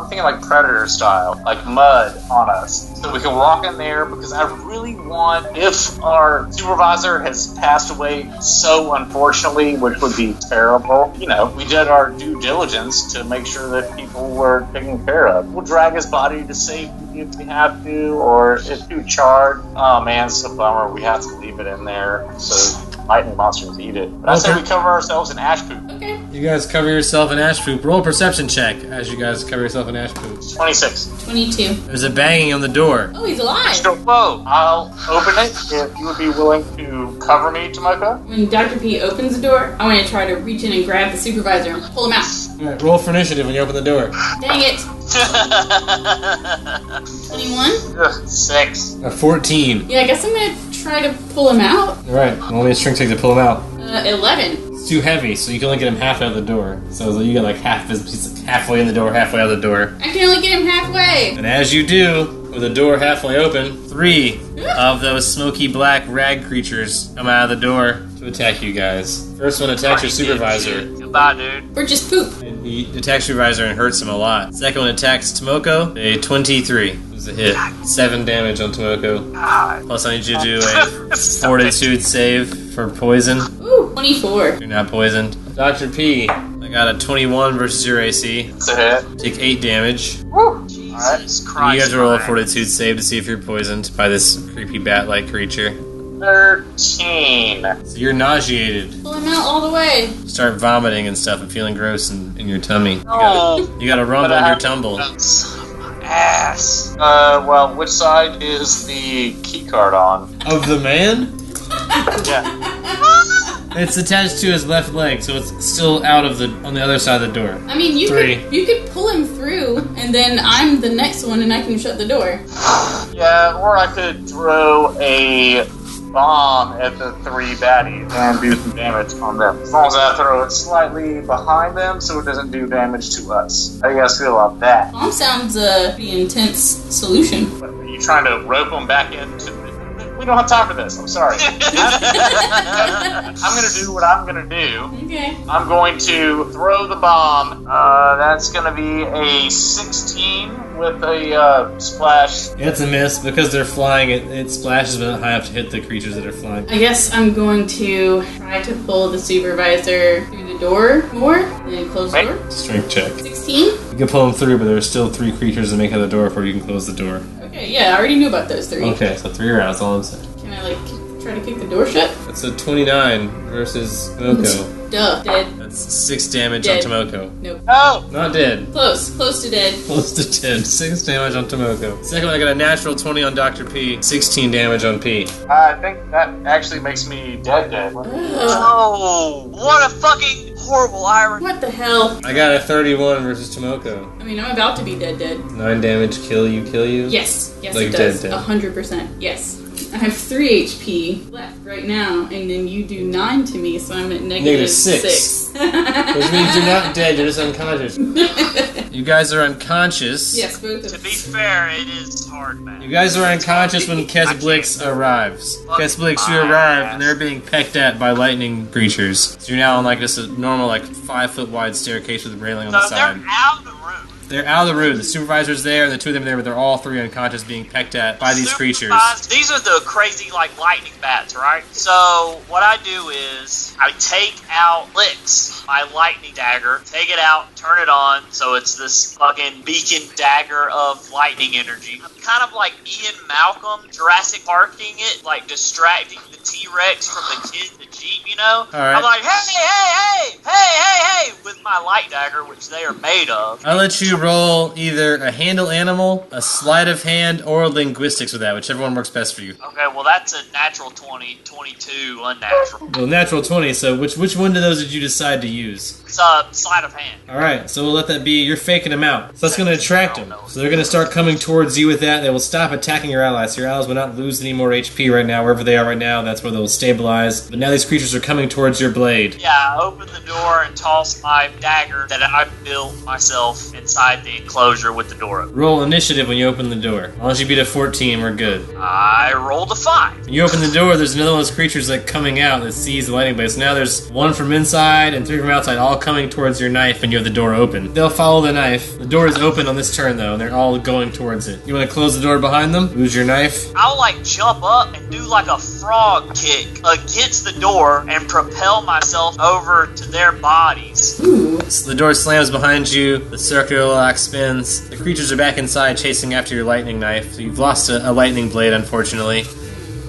thinking like Predator style, like mud on us, so we can walk in there. Because I really want, if our supervisor has passed away so unfortunately, which would be terrible, you know, we did our due diligence to make sure that people were taken care of. We'll drag his body to safety if we have to, or if too charred. Oh man, it's a bummer. We have to leave it in there so lightning monsters eat it. But I say we cover ourselves in ash poop. Okay. You guys cover yourself in ash poop. Roll a perception check as you guys cover yourself in ash poop. 26. 22. There's a banging on the door. Oh, he's alive. So, whoa! I'll open it if you would be willing to cover me, Tomoko. When Dr. P opens the door, I want to try to reach in and grab the supervisor and pull him out. Alright, roll for initiative when you open the door. Dang it. 21? 6. 14. Yeah, I guess I'm going to try to pull him out. Alright, only a strength check to pull him out. 11. It's too heavy, so you can only get him halfway out the door. So you get like he's halfway in the door, halfway out the door. I can only get him halfway. And as you do, with the door halfway open, 3 of those smoky black rag creatures come out of the door to attack you guys. First one attacks your supervisor. Goodbye, dude. Or just poop. And he attacks your supervisor and hurts him a lot. Second one attacks Tomoko. A 23 is a hit. 7 damage on Tomoko. Plus I need you to do a fortitude save for poison. Ooh, 24. You're not poisoned. Dr. P, I got a 21 versus your AC. It's a hit. Take 8 damage. Jesus Christ. And you guys roll a man. fortitude save to see if you're poisoned by this creepy bat-like creature. 13. So you're nauseated. Pull him out all the way. You start vomiting and stuff and feeling gross in your tummy. Oh, You gotta rumble in your tumble. son of my ass. Well, which side is the key card on? Of the man? Yeah. It's attached to his left leg, so it's still out of on the other side of the door. I mean, you 3. could pull him through, and then I'm the next one, and I can shut the door. Yeah, or I could throw a bomb at the 3 baddies and do some damage on them. As long as I throw it slightly behind them so it doesn't do damage to us. How do you guys feel about that? Bomb sounds pretty intense solution. But are you trying to rope them back into... We don't have time for this. I'm sorry. I'm going to do what I'm going to do. Okay. I'm going to throw the bomb. That's going to be a 16 with a splash. It's a miss. Because they're flying, it splashes but not high enough to hit the creatures that are flying. I guess I'm going to try to pull the supervisor through the door more, and then close the door. Strength check. 16? You can pull them through, but there's still 3 creatures that make it to the door before you can close the door. Okay, yeah, I already knew about those 3. Okay, so 3 rounds, all I'm saying. Can I, try to kick the door shut? That's a 29 versus Tomoko. Duh. Dead. That's 6 damage Dead. on Tomoko. Nope. Oh! Not dead. Close to dead. Close to 10. 6 damage on Tomoko. Second one, I got a natural 20 on Dr. P. 16 damage on P. I think that actually makes me dead. Oh, what a fucking horrible irony. What the hell? I got a 31 versus Tomoko. I mean, I'm about to be dead. 9 damage, kill you. Yes, Like it does. dead. 100%. Yes. I have 3 HP left right now, and then you do 9 to me, so I'm at negative 6. Which means you're not dead, you're just unconscious. You guys are unconscious. Yes, both of To us. be fair, it is hard, man. You guys are unconscious when Kesblix arrives. Kesblix, you arrive, and they're being pecked at by lightning creatures. So you're now on like just a normal, like 5-foot wide staircase with a railing on the So they're side. out of the room. They're out of the room. The supervisor's there, and the 2 of them are there, but they're all 3 unconscious, being pecked at by these creatures. These are the crazy, like, lightning bats, right? So, what I do is, I take out Blix, my lightning dagger, take it out, turn it on, so it's this fucking beacon dagger of lightning energy. I'm kind of like Ian Malcolm, Jurassic Parking it, like, distracting the T-Rex from the kid in the Jeep, you know? Alright. I'm like, hey, with my light dagger, which they are made of. I'll let you roll either a handle animal, a sleight of hand, or linguistics with that, whichever one works best for you. Okay, well, that's a natural 20, 22 unnatural. Well, natural 20, so which one of those did you decide to use? It's a sleight of hand. Alright, so we'll let that be. You're faking them out. So that's going to attract them. So they're going to start coming towards you with that. They will stop attacking your allies. So your allies will not lose any more HP right now. Wherever they are right now, that's where they'll stabilize. But now these creatures are coming towards your blade. Yeah, I open the door and toss my dagger that I built myself inside inside the enclosure with the door open. Roll initiative when you open the door. Unless you beat a 14, we're good. I rolled a 5. When you open the door, there's another one of those creatures like coming out that sees the lightning blade. So now there's one from inside and 3 from outside, all coming towards your knife, and you have the door open. They'll follow the knife. The door is open on this turn, though, and they're all going towards it. You want to close the door behind them? Lose your knife? I'll like jump up and do like a frog kick against the door and propel myself over to their bodies. Ooh. So the door slams behind you, the circular lock spins, the creatures are back inside chasing after your lightning knife. So you've lost a lightning blade, unfortunately.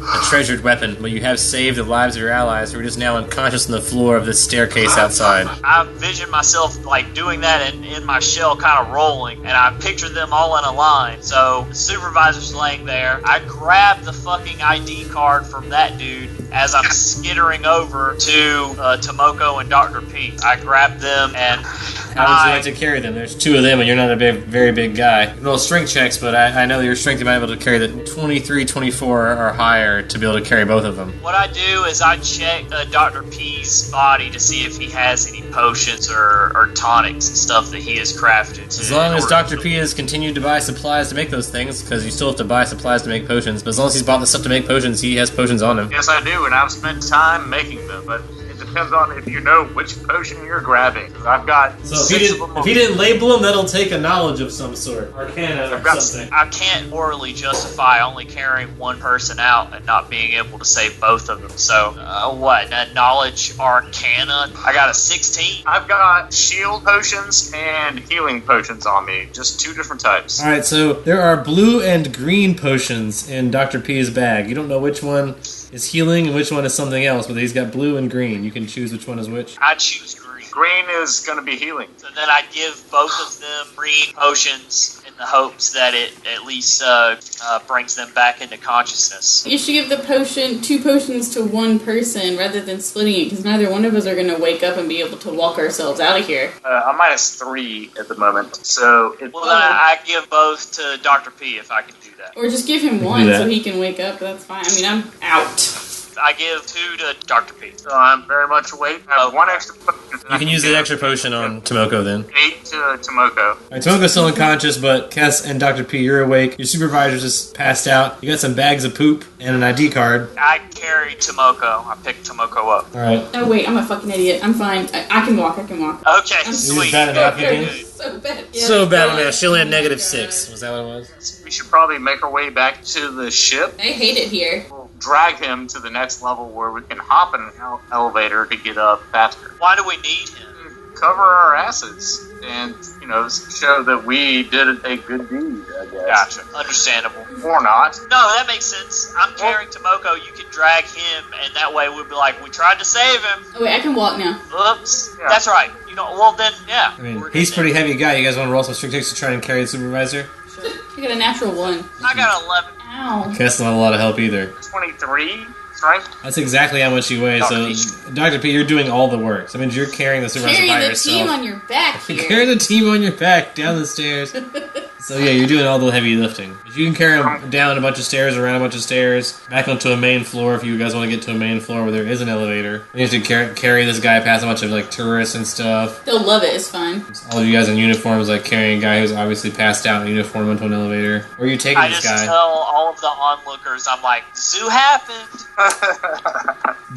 A treasured weapon, but you have saved the lives of your allies who are just now unconscious on the floor of this staircase outside. I envision myself like doing that and in my shell kind of rolling, and I picture them all in a line. So the supervisor's laying there. I grab the fucking ID card from that dude as I'm skittering over to Tomoko and Dr. P. I grab them and How would you like to carry them? There's 2 of them, and you're not a very big guy. Roll strength checks, but I know your strength, you might be able to carry the 23, 24 or higher to be able to carry both of them. What I do is I check Dr. P's body to see if he has any potions or tonics and stuff that he has crafted. As long as Dr. P has continued to buy supplies to make those things, because you still have to buy supplies to make potions, but as long as he's bought the stuff to make potions, he has potions on him. Yes, I do, and I've spent time making them, but it depends on if you know which potion you're grabbing. 'Cause I've got So 6 of them. if he didn't label them, that'll take a knowledge of some sort. Arcana or something. I can't morally justify only carrying one person out and not being able to save both of them. So, what? Knowledge Arcana? I got a 16. I've got shield potions and healing potions on me, just 2 different types. Alright, so there are blue and green potions in Dr. P's bag. You don't know which one is healing and which one is something else, but he's got blue and green. You can choose which one is which. I choose green. Green is going to be healing. So then I give both of them green potions in the hopes that it at least brings them back into consciousness. You should give the 2 potions to one person rather than splitting it, because neither one of us are going to wake up and be able to walk ourselves out of here. I'm -3 at the moment, so Well, then I give both to Dr. P if I can do that. Or just give him one so he can wake up. That's fine. I mean, I'm out. I give 2 to Dr. P. So I'm very much awake. I have 1 extra potion. You can use the extra potion on Tomoko then. 8 to Tomoko. Alright, Tomoko's still unconscious, but Kess and Dr. P, you're awake. Your supervisor's just passed out. You got some bags of poop and an ID card. I carry Tomoko. I pick Tomoko up. Alright. Oh, wait, I'm a fucking idiot. I'm fine. I can walk. Okay, I'm sweet. bad enough again? So bad. Yeah, So bad, man. She only had -6. Was that what it was? We should probably make our way back to the ship. I hate it here. We'll drag him to the next level where we can hop in an elevator to get up faster. Why do we need him? Cover our asses and, show that we did a good deed, I guess. Gotcha. Understandable. Or not. No, that makes sense. I'm carrying Tomoko. You can drag him, and that way we'll be like, we tried to save him. Oh, wait, I can walk now. Oops. Yeah. That's right. Well then, yeah. I mean, We're he's a good pretty then. heavy guy. You guys want to roll some strength checks to try and carry the supervisor? I got a natural 1. I got 11. Ow. Kess don't have a lot of help either. 23 strength. That's exactly how much you weigh, so Dr. P, you're doing all the work. So that means you're carrying the supervisor by Carry the yourself. team on your back here. Carry the team on your back down the stairs. So yeah, you're doing all the heavy lifting. If you can carry them down a bunch of stairs, around a bunch of stairs, back onto a main floor if you guys want to get to a main floor where there is an elevator. You have to carry this guy past a bunch of tourists and stuff. They'll love it. It's fine. All of you guys in uniforms carrying a guy who's obviously passed out in uniform into an elevator. Where are you taking I this just guy? tell all of the onlookers, I'm like, zoo happened.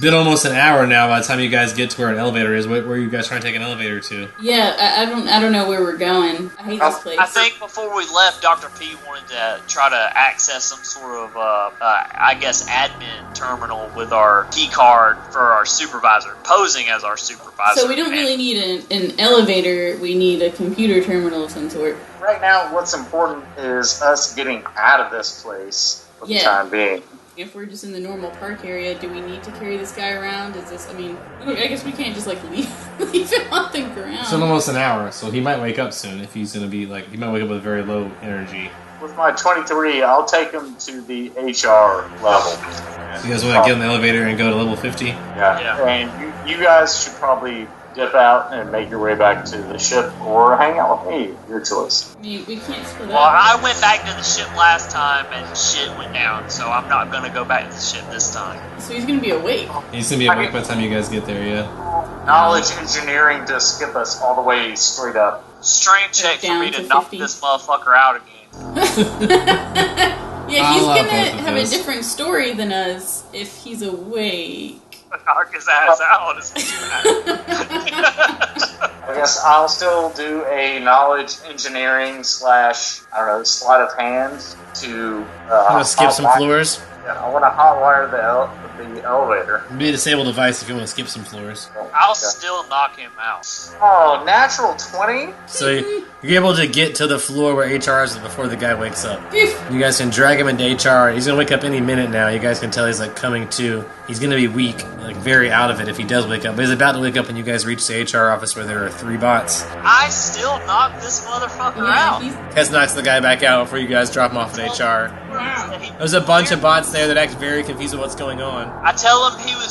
Been almost an hour now by the time you guys get to where an elevator is. Where are you guys trying to take an elevator to? Yeah, I don't know where we're going. I hate this place. I think before we left, Dr. P wanted to try to access some sort of, I guess, admin terminal with our key card for our supervisor, posing as our supervisor. So we don't really need an elevator. We need a computer terminal of some sort. Right now, what's important is us getting out of this place for the time being. If we're just in the normal park area, do we need to carry this guy around? Is this, I guess we can't just leave him on the ground. It's been almost an hour, so he might wake up soon if he's going to be he might wake up with very low energy. With my 23, I'll take him to the HR level. So you guys want to get in the elevator and go to level 50? Yeah. And you guys should probably dip out and make your way back to the ship, or hang out with me. Your choice. We can't split Well, up. I went back to the ship last time and shit went down, so I'm not gonna go back to the ship this time. So he's gonna be awake. He's gonna be awake by the time you guys get there, yeah. Knowledge engineering to skip us all the way straight up. Strength check for Down me to to knock 50. this motherfucker out again. Yeah, he's I'll allow gonna both of have a those. different story than us if he's awake. Knock his ass out. Is I guess I'll still do a knowledge engineering / I don't know, sleight of hand to. Want to skip some hotwire- floors? Yeah, I want to hotwire the elevator. It'd be a disabled device if you want to skip some floors. I'll Okay. still knock him out. Oh, natural 20? So you're able to get to the floor where HR is before the guy wakes up. Phew. You guys can drag him into HR. He's gonna wake up any minute now. You guys can tell he's like coming to. He's gonna be weak, like very out of it if he does wake up. But he's about to wake up when you guys reach the HR office where there are 3 bots. I still knock this motherfucker Yeah, out. he's Kes knocks the guy back out before you guys drop him off at HR. wow. There's a bunch of bots there that act very confused with what's going on. I tell him he was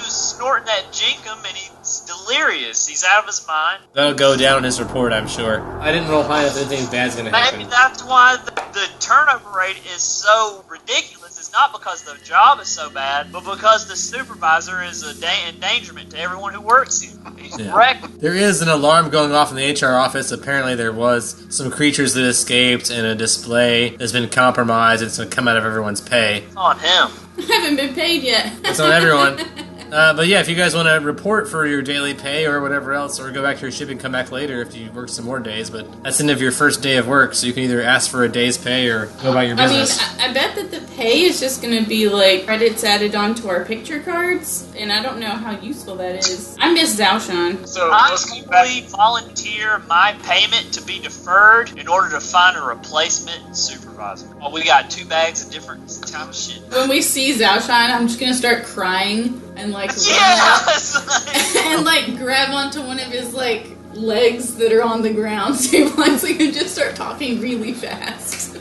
snorting that jinkum and he's delirious. He's out of his mind. That'll go down in his report, I'm sure. I didn't roll high enough that anything bad's gonna Maybe happen. that's why the turnover rate is so ridiculous. It's not because the job is so bad, but because the supervisor is a endangerment to everyone who works here. He's Yeah. wrecked. There is an alarm going off in the HR office. Apparently there was some creatures that escaped and a display that's been compromised. It's going to come out of everyone's pay. On him. I haven't been paid yet. It's on everyone. But yeah, if you guys want to report for your daily pay or whatever else, or go back to your ship and come back later if you work some more days, but that's the end of your first day of work, so you can either ask for a day's pay or go about your I mean, business. I bet that the pay is just going to be like credits added onto our picture cards, and I don't know how useful that is. I miss Zaoshan. So I let's get back. simply volunteer my payment to be deferred in order to find a replacement supervisor. Well, we got 2 bags of different type of shit. When we see Zaoshan, I'm just going to start crying and like run Yes! up and like grab onto one of his like legs that are on the ground so he can just start talking really fast.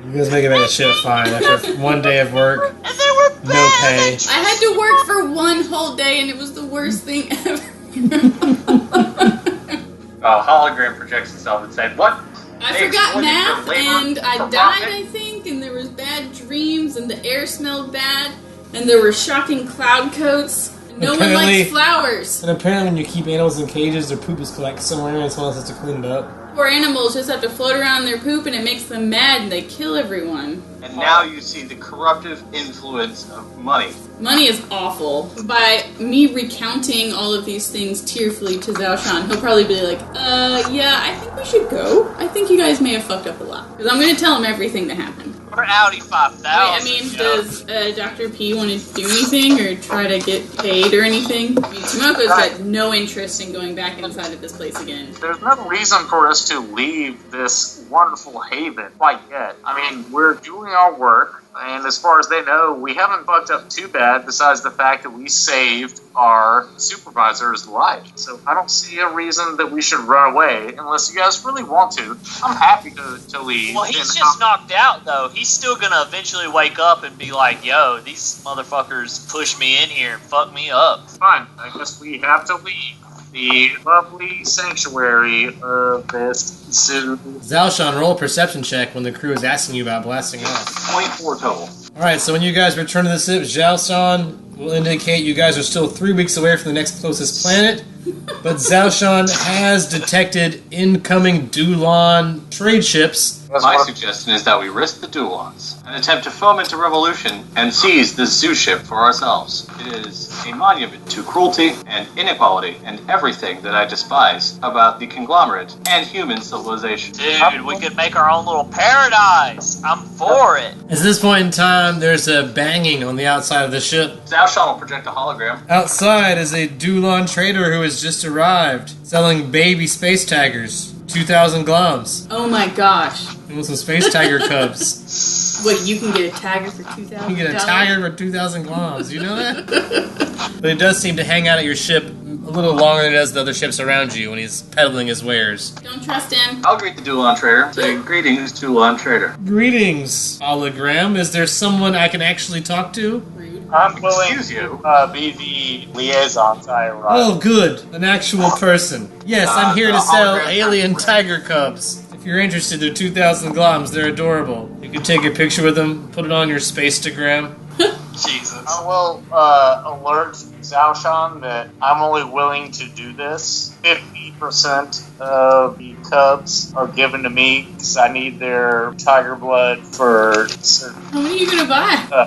You guys make it back to ship fine after one day of work. And they were bad. No pay. I had to work for one whole day and it was the worst thing ever. Hologram projects itself and said, "What? I They forgot exploited your math labor and I for died, profit? I think, and there was bad dreams and the air smelled bad and there were shocking cloud coats. No one Apparently- likes flowers. And apparently when you keep animals in cages, their poop is collected somewhere and someone else has to clean it up. Poor animals just have to float around in their poop and it makes them mad and they kill everyone. And now you see the corruptive influence of money." Money is awful. By me recounting all of these things tearfully to Zaoshan, he'll probably be like, yeah, I think we should go. I think you guys may have fucked up a lot. Because I'm going to tell him everything that happened. We're Audi 5000. I mean, does Dr. P want to do anything or try to get paid or anything? I mean, Tomoko's got no interest in going back inside of this place again. There's no reason for us to leave this wonderful haven quite yet. I mean, we're doing our work, and as far as they know, we haven't fucked up too bad, besides the fact that we saved our supervisor's life. So I don't see a reason that we should run away, unless you guys really want to. I'm happy to leave. Well, he's and just knocked out, though. He's still gonna eventually wake up and be like, yo, these motherfuckers pushed me in here and fucked me up. fine. I guess we have to leave the lovely sanctuary of this zoo. Zaoshan, roll a perception check when the crew is asking you about blasting off. 24 total. Alright, so when you guys return to the ship, Zaoshan will indicate you guys are still 3 weeks away from the next closest planet, but Zaoshan has detected incoming Dulon trade ships. My suggestion is that we risk the Dulons and attempt to foment a revolution and seize this zoo ship for ourselves. It is a monument to cruelty and inequality and everything that I despise about the conglomerate and human civilization. Dude, we could make our own little paradise. I'm for it. At this point in time, there's a banging on the outside of the ship. Zaoshan will project a hologram. Outside is a Dulon trader who has just arrived, selling baby space tigers. 2,000 gloms. Oh my gosh. And with some space tiger cubs. Wait, you can get a tiger for $2,000? You can get a tiger for 2,000 gloms. You know that? But it does seem to hang out at your ship a little longer than it does the other ships around you when he's peddling his wares. Don't trust him. I'll greet the Dulon trader. Say, "Greetings, Dulon trader." Greetings, hologram. Is there someone I can actually talk to? Rude. I'm willing Excuse you? to be the liaison to Iraq. Oh, good. An actual person. Yes, I'm here to the sell hologram alien friend. tiger cubs. If you're interested, they're 2,000 gloms. They're adorable. You can take a picture with them, put it on your Spacetagram. Jesus. I will alert Zhaoshan that I'm only willing to do this. 50% of the cubs are given to me because I need their tiger blood for certain How many are you gonna buy?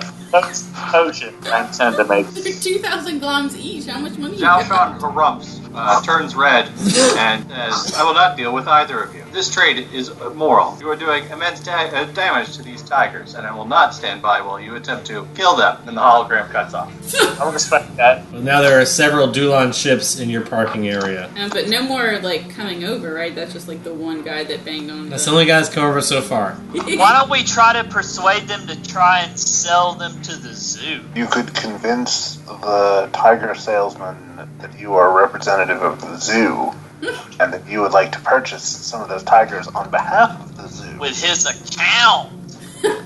potion I intend to make. They're 2,000 gloms each. How much money you got? Zhaoshan harumps, turns red, and says, I will not deal with either of you. This trade is immoral. You are doing immense damage to these tigers, and I will not stand by while you attempt to kill them. And the hologram cuts off. I respect that. Well, now there are several Dulon ships in your parking area. But no more like coming over, right? That's just like the one guy that banged on. That's the only guys come over so far. Why don't we try to persuade them to try and sell them to the zoo? You could convince the tiger salesman that you are a representative of the zoo, and that you would like to purchase some of those tigers on behalf of the zoo. With his account. We're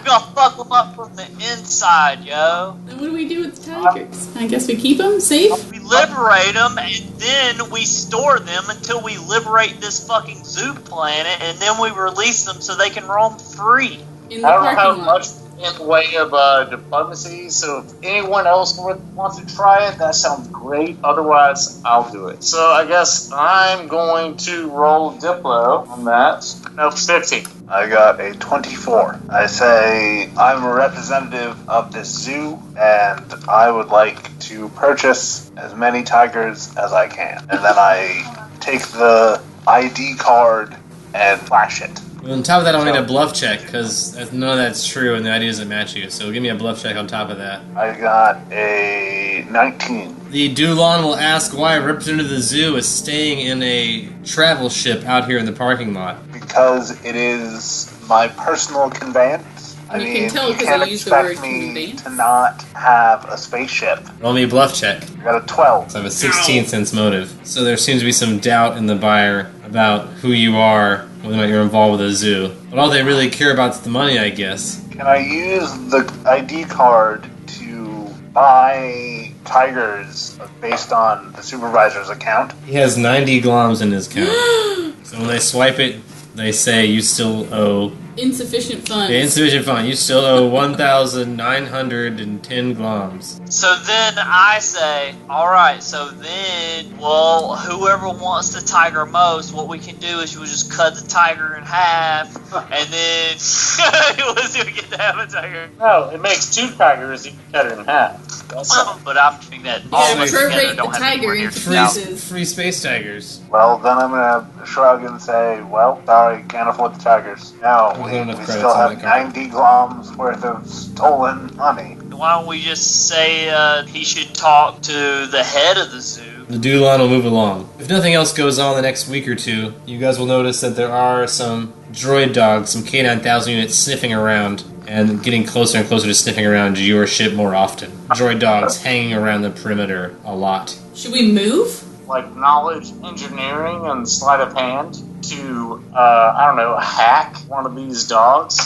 gonna fuck them up from the inside, yo. Then what do we do with the tigers? I guess we keep them safe. We liberate them, and then we store them until we liberate this fucking zoo planet, and then we release them so they can roam free. In the I don't have parking lot. much in the way of diplomacy, so if anyone else wants to try it, that sounds great. Otherwise, I'll do it. So I guess I'm going to roll Diplo on that. No, 50. I got a 24. I say I'm a representative of this zoo, and I would like to purchase as many tigers as I can. And then I take the ID card and flash it. Well, on top of that, I'll need a bluff check, because none of that's true and the idea doesn't match you. So give me a bluff check on top of that. I got a 19. The Dulon will ask why a representative of the zoo is staying in a travel ship out here in the parking lot. Because it is my personal conveyance. I You can mean, tell you 'cause can't they use the word expect me conveyance. to not have a spaceship. Roll me a bluff check. I got a 12. So I have a 16 sense motive. So there seems to be some doubt in the buyer about who you are, whether or not you're involved with a zoo. But all they really care about is the money, I guess. Can I use the ID card to buy tigers based on the supervisor's account? He has 90 gloms in his count. So when they swipe it, they say you still owe... Insufficient funds. Yeah, insufficient fund. You still owe 1,910 gloms. So then I say, alright, so then, well, whoever wants the tiger most, what we can do is we'll just cut the tiger in half, and then let's see if we get to have a tiger. No, it makes 2 tigers. You can cut it in half. That's Well, but I'm thinking that all gotta of us together prorate don't the have tiger anywhere near into Free, 2,000. pieces. free space tigers. Well, then I'm gonna shrug and say, well, sorry, can't afford the tigers. No, There's we not enough credits still on have that card. 90 gloms worth of stolen money. Why don't we just say he should talk to the head of the zoo? The Dulon will move along. If nothing else goes on the next week or two, you guys will notice that there are some droid dogs, some K-9000 units sniffing around and getting closer and closer to sniffing around your ship more often. Droid dogs hanging around the perimeter a lot. Should we move? like knowledge engineering and sleight of hand to, I don't know, hack one of these dogs.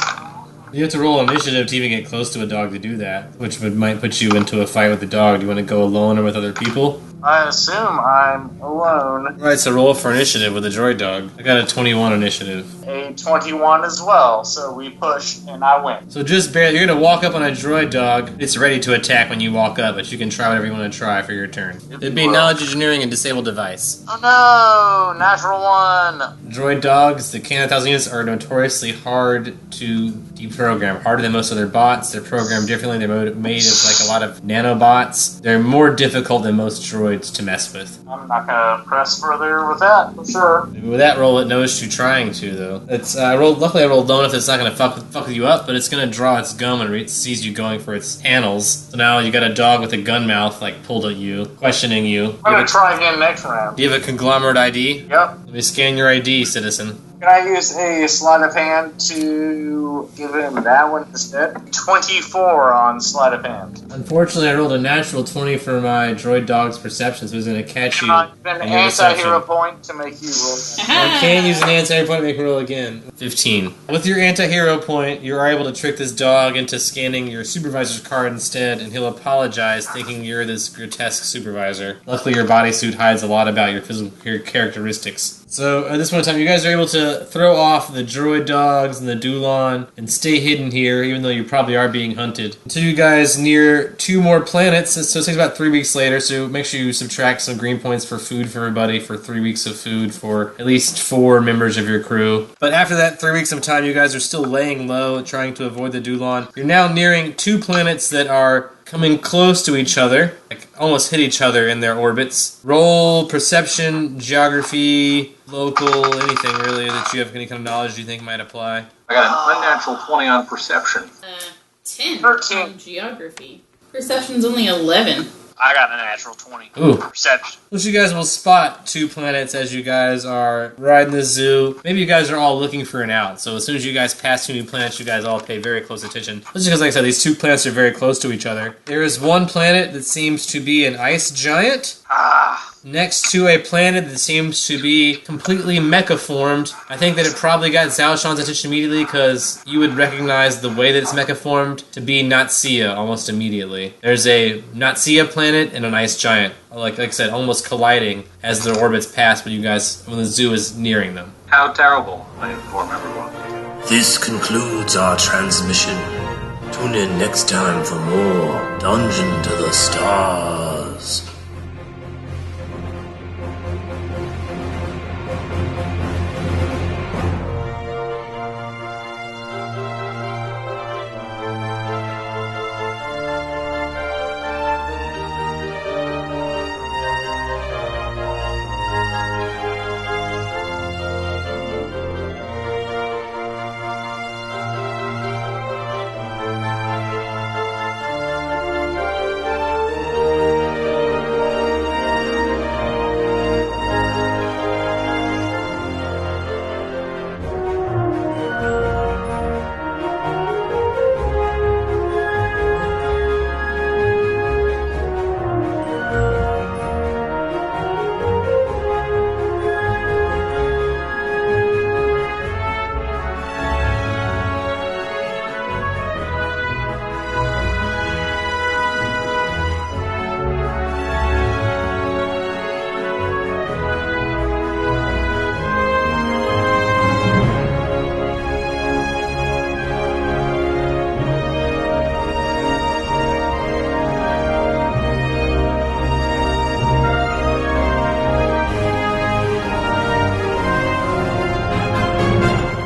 You have to roll initiative to even get close to a dog to do that, which might put you into a fight with the dog. Do you want to go alone or with other people? I assume I'm alone. Alright, so roll for initiative with a droid dog. I got a 21 initiative. A 21 as well, so we push and I win. So just barely, you're going to walk up on a droid dog. It's ready to attack when you walk up, but you can try whatever you want to try for your turn. It'd be knowledge engineering and disable device. Oh no! Natural one! Droid dogs, the K-9000 units, are notoriously hard to deprogram. Harder than most other bots. They're programmed differently. They're made of like a lot of nanobots. They're more difficult than most droids to mess with. I'm not gonna press further with that, for sure. With that roll, it knows you trying to, though. Luckily I rolled low enough that it's not going to fuck with you up, but it's going to draw its gum and it sees you going for its handles. So now you got a dog with a gun mouth, like, pulled at you, questioning you. I'm gonna try again next round. Do you have a conglomerate ID? Yep. Let me scan your ID, citizen. Can I use a sleight of hand to give him that one instead? 24 on sleight of hand. Unfortunately, I rolled a natural 20 for my droid dog's perception, so he's going to catch you. An in your deception. anti-hero point to make you roll. I can't use an anti-hero point to make him roll again. 15. With your anti-hero point, you're able to trick this dog into scanning your supervisor's card instead, and he'll apologize thinking you're this grotesque supervisor. Luckily, your bodysuit hides a lot about your physical characteristics. So, at this point in time, you guys are able to throw off the droid dogs and the Dulon and stay hidden here, even though you probably are being hunted. Until you guys near 2 more planets, so it takes about 3 weeks later, so make sure you subtract some green points for food for everybody, for 3 weeks of food for at least 4 members of your crew. But after that 3 weeks of time, you guys are still laying low, trying to avoid the Dulon. You're now nearing 2 planets that are coming close to each other, like almost hit each other in their orbits. Roll perception, geography, local, anything really that you have any kind of knowledge you think might apply. I got an unnatural 20 on perception. 10 13. on geography. Perception's only 11. I got a natural 20. Ooh. Perception. Which you guys will spot 2 planets as you guys are riding the zoo. Maybe you guys are all looking for an out. So as soon as you guys pass 2 new planets, you guys all pay very close attention. Just because, like I said, these 2 planets are very close to each other. There is one planet that seems to be an ice giant. Next to a planet that seems to be completely mecha-formed. I think that it probably got Zhao Shan's attention immediately because you would recognize the way that it's mecha-formed to be Natsia almost immediately. There's a Natsia planet and an ice giant, like I said, almost colliding as their orbits pass when the zoo is nearing them. How terrible, I inform everyone. This concludes our transmission. Tune in next time for more Dungeon to the Stars.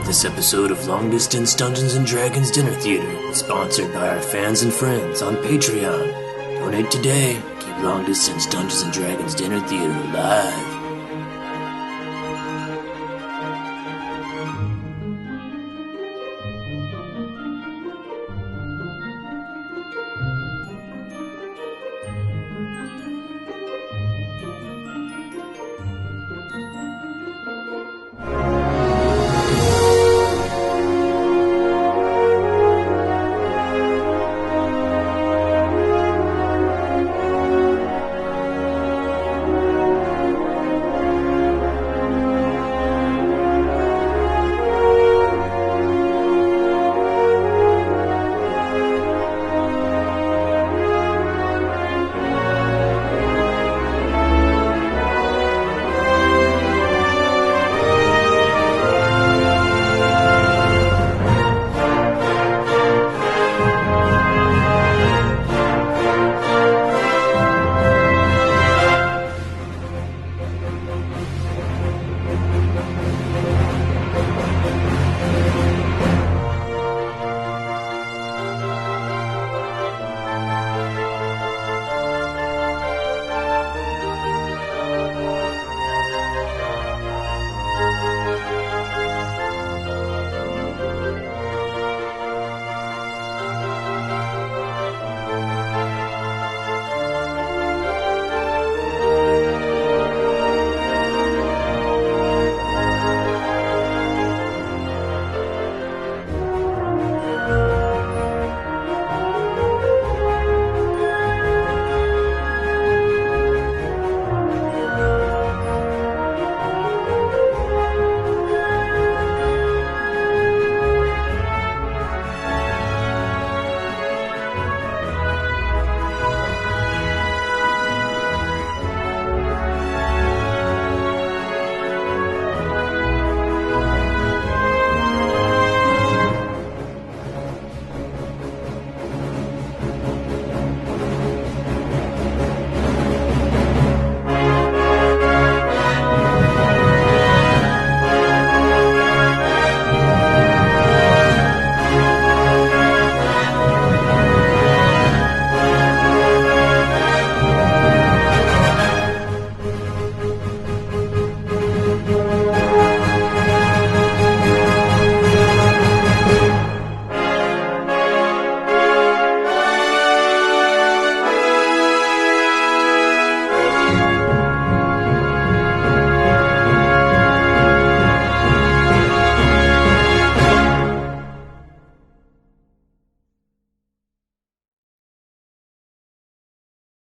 This episode of Long Distance Dungeons & Dragons Dinner Theater is sponsored by our fans and friends on Patreon. Donate today. Keep Long Distance Dungeons & Dragons Dinner Theater alive.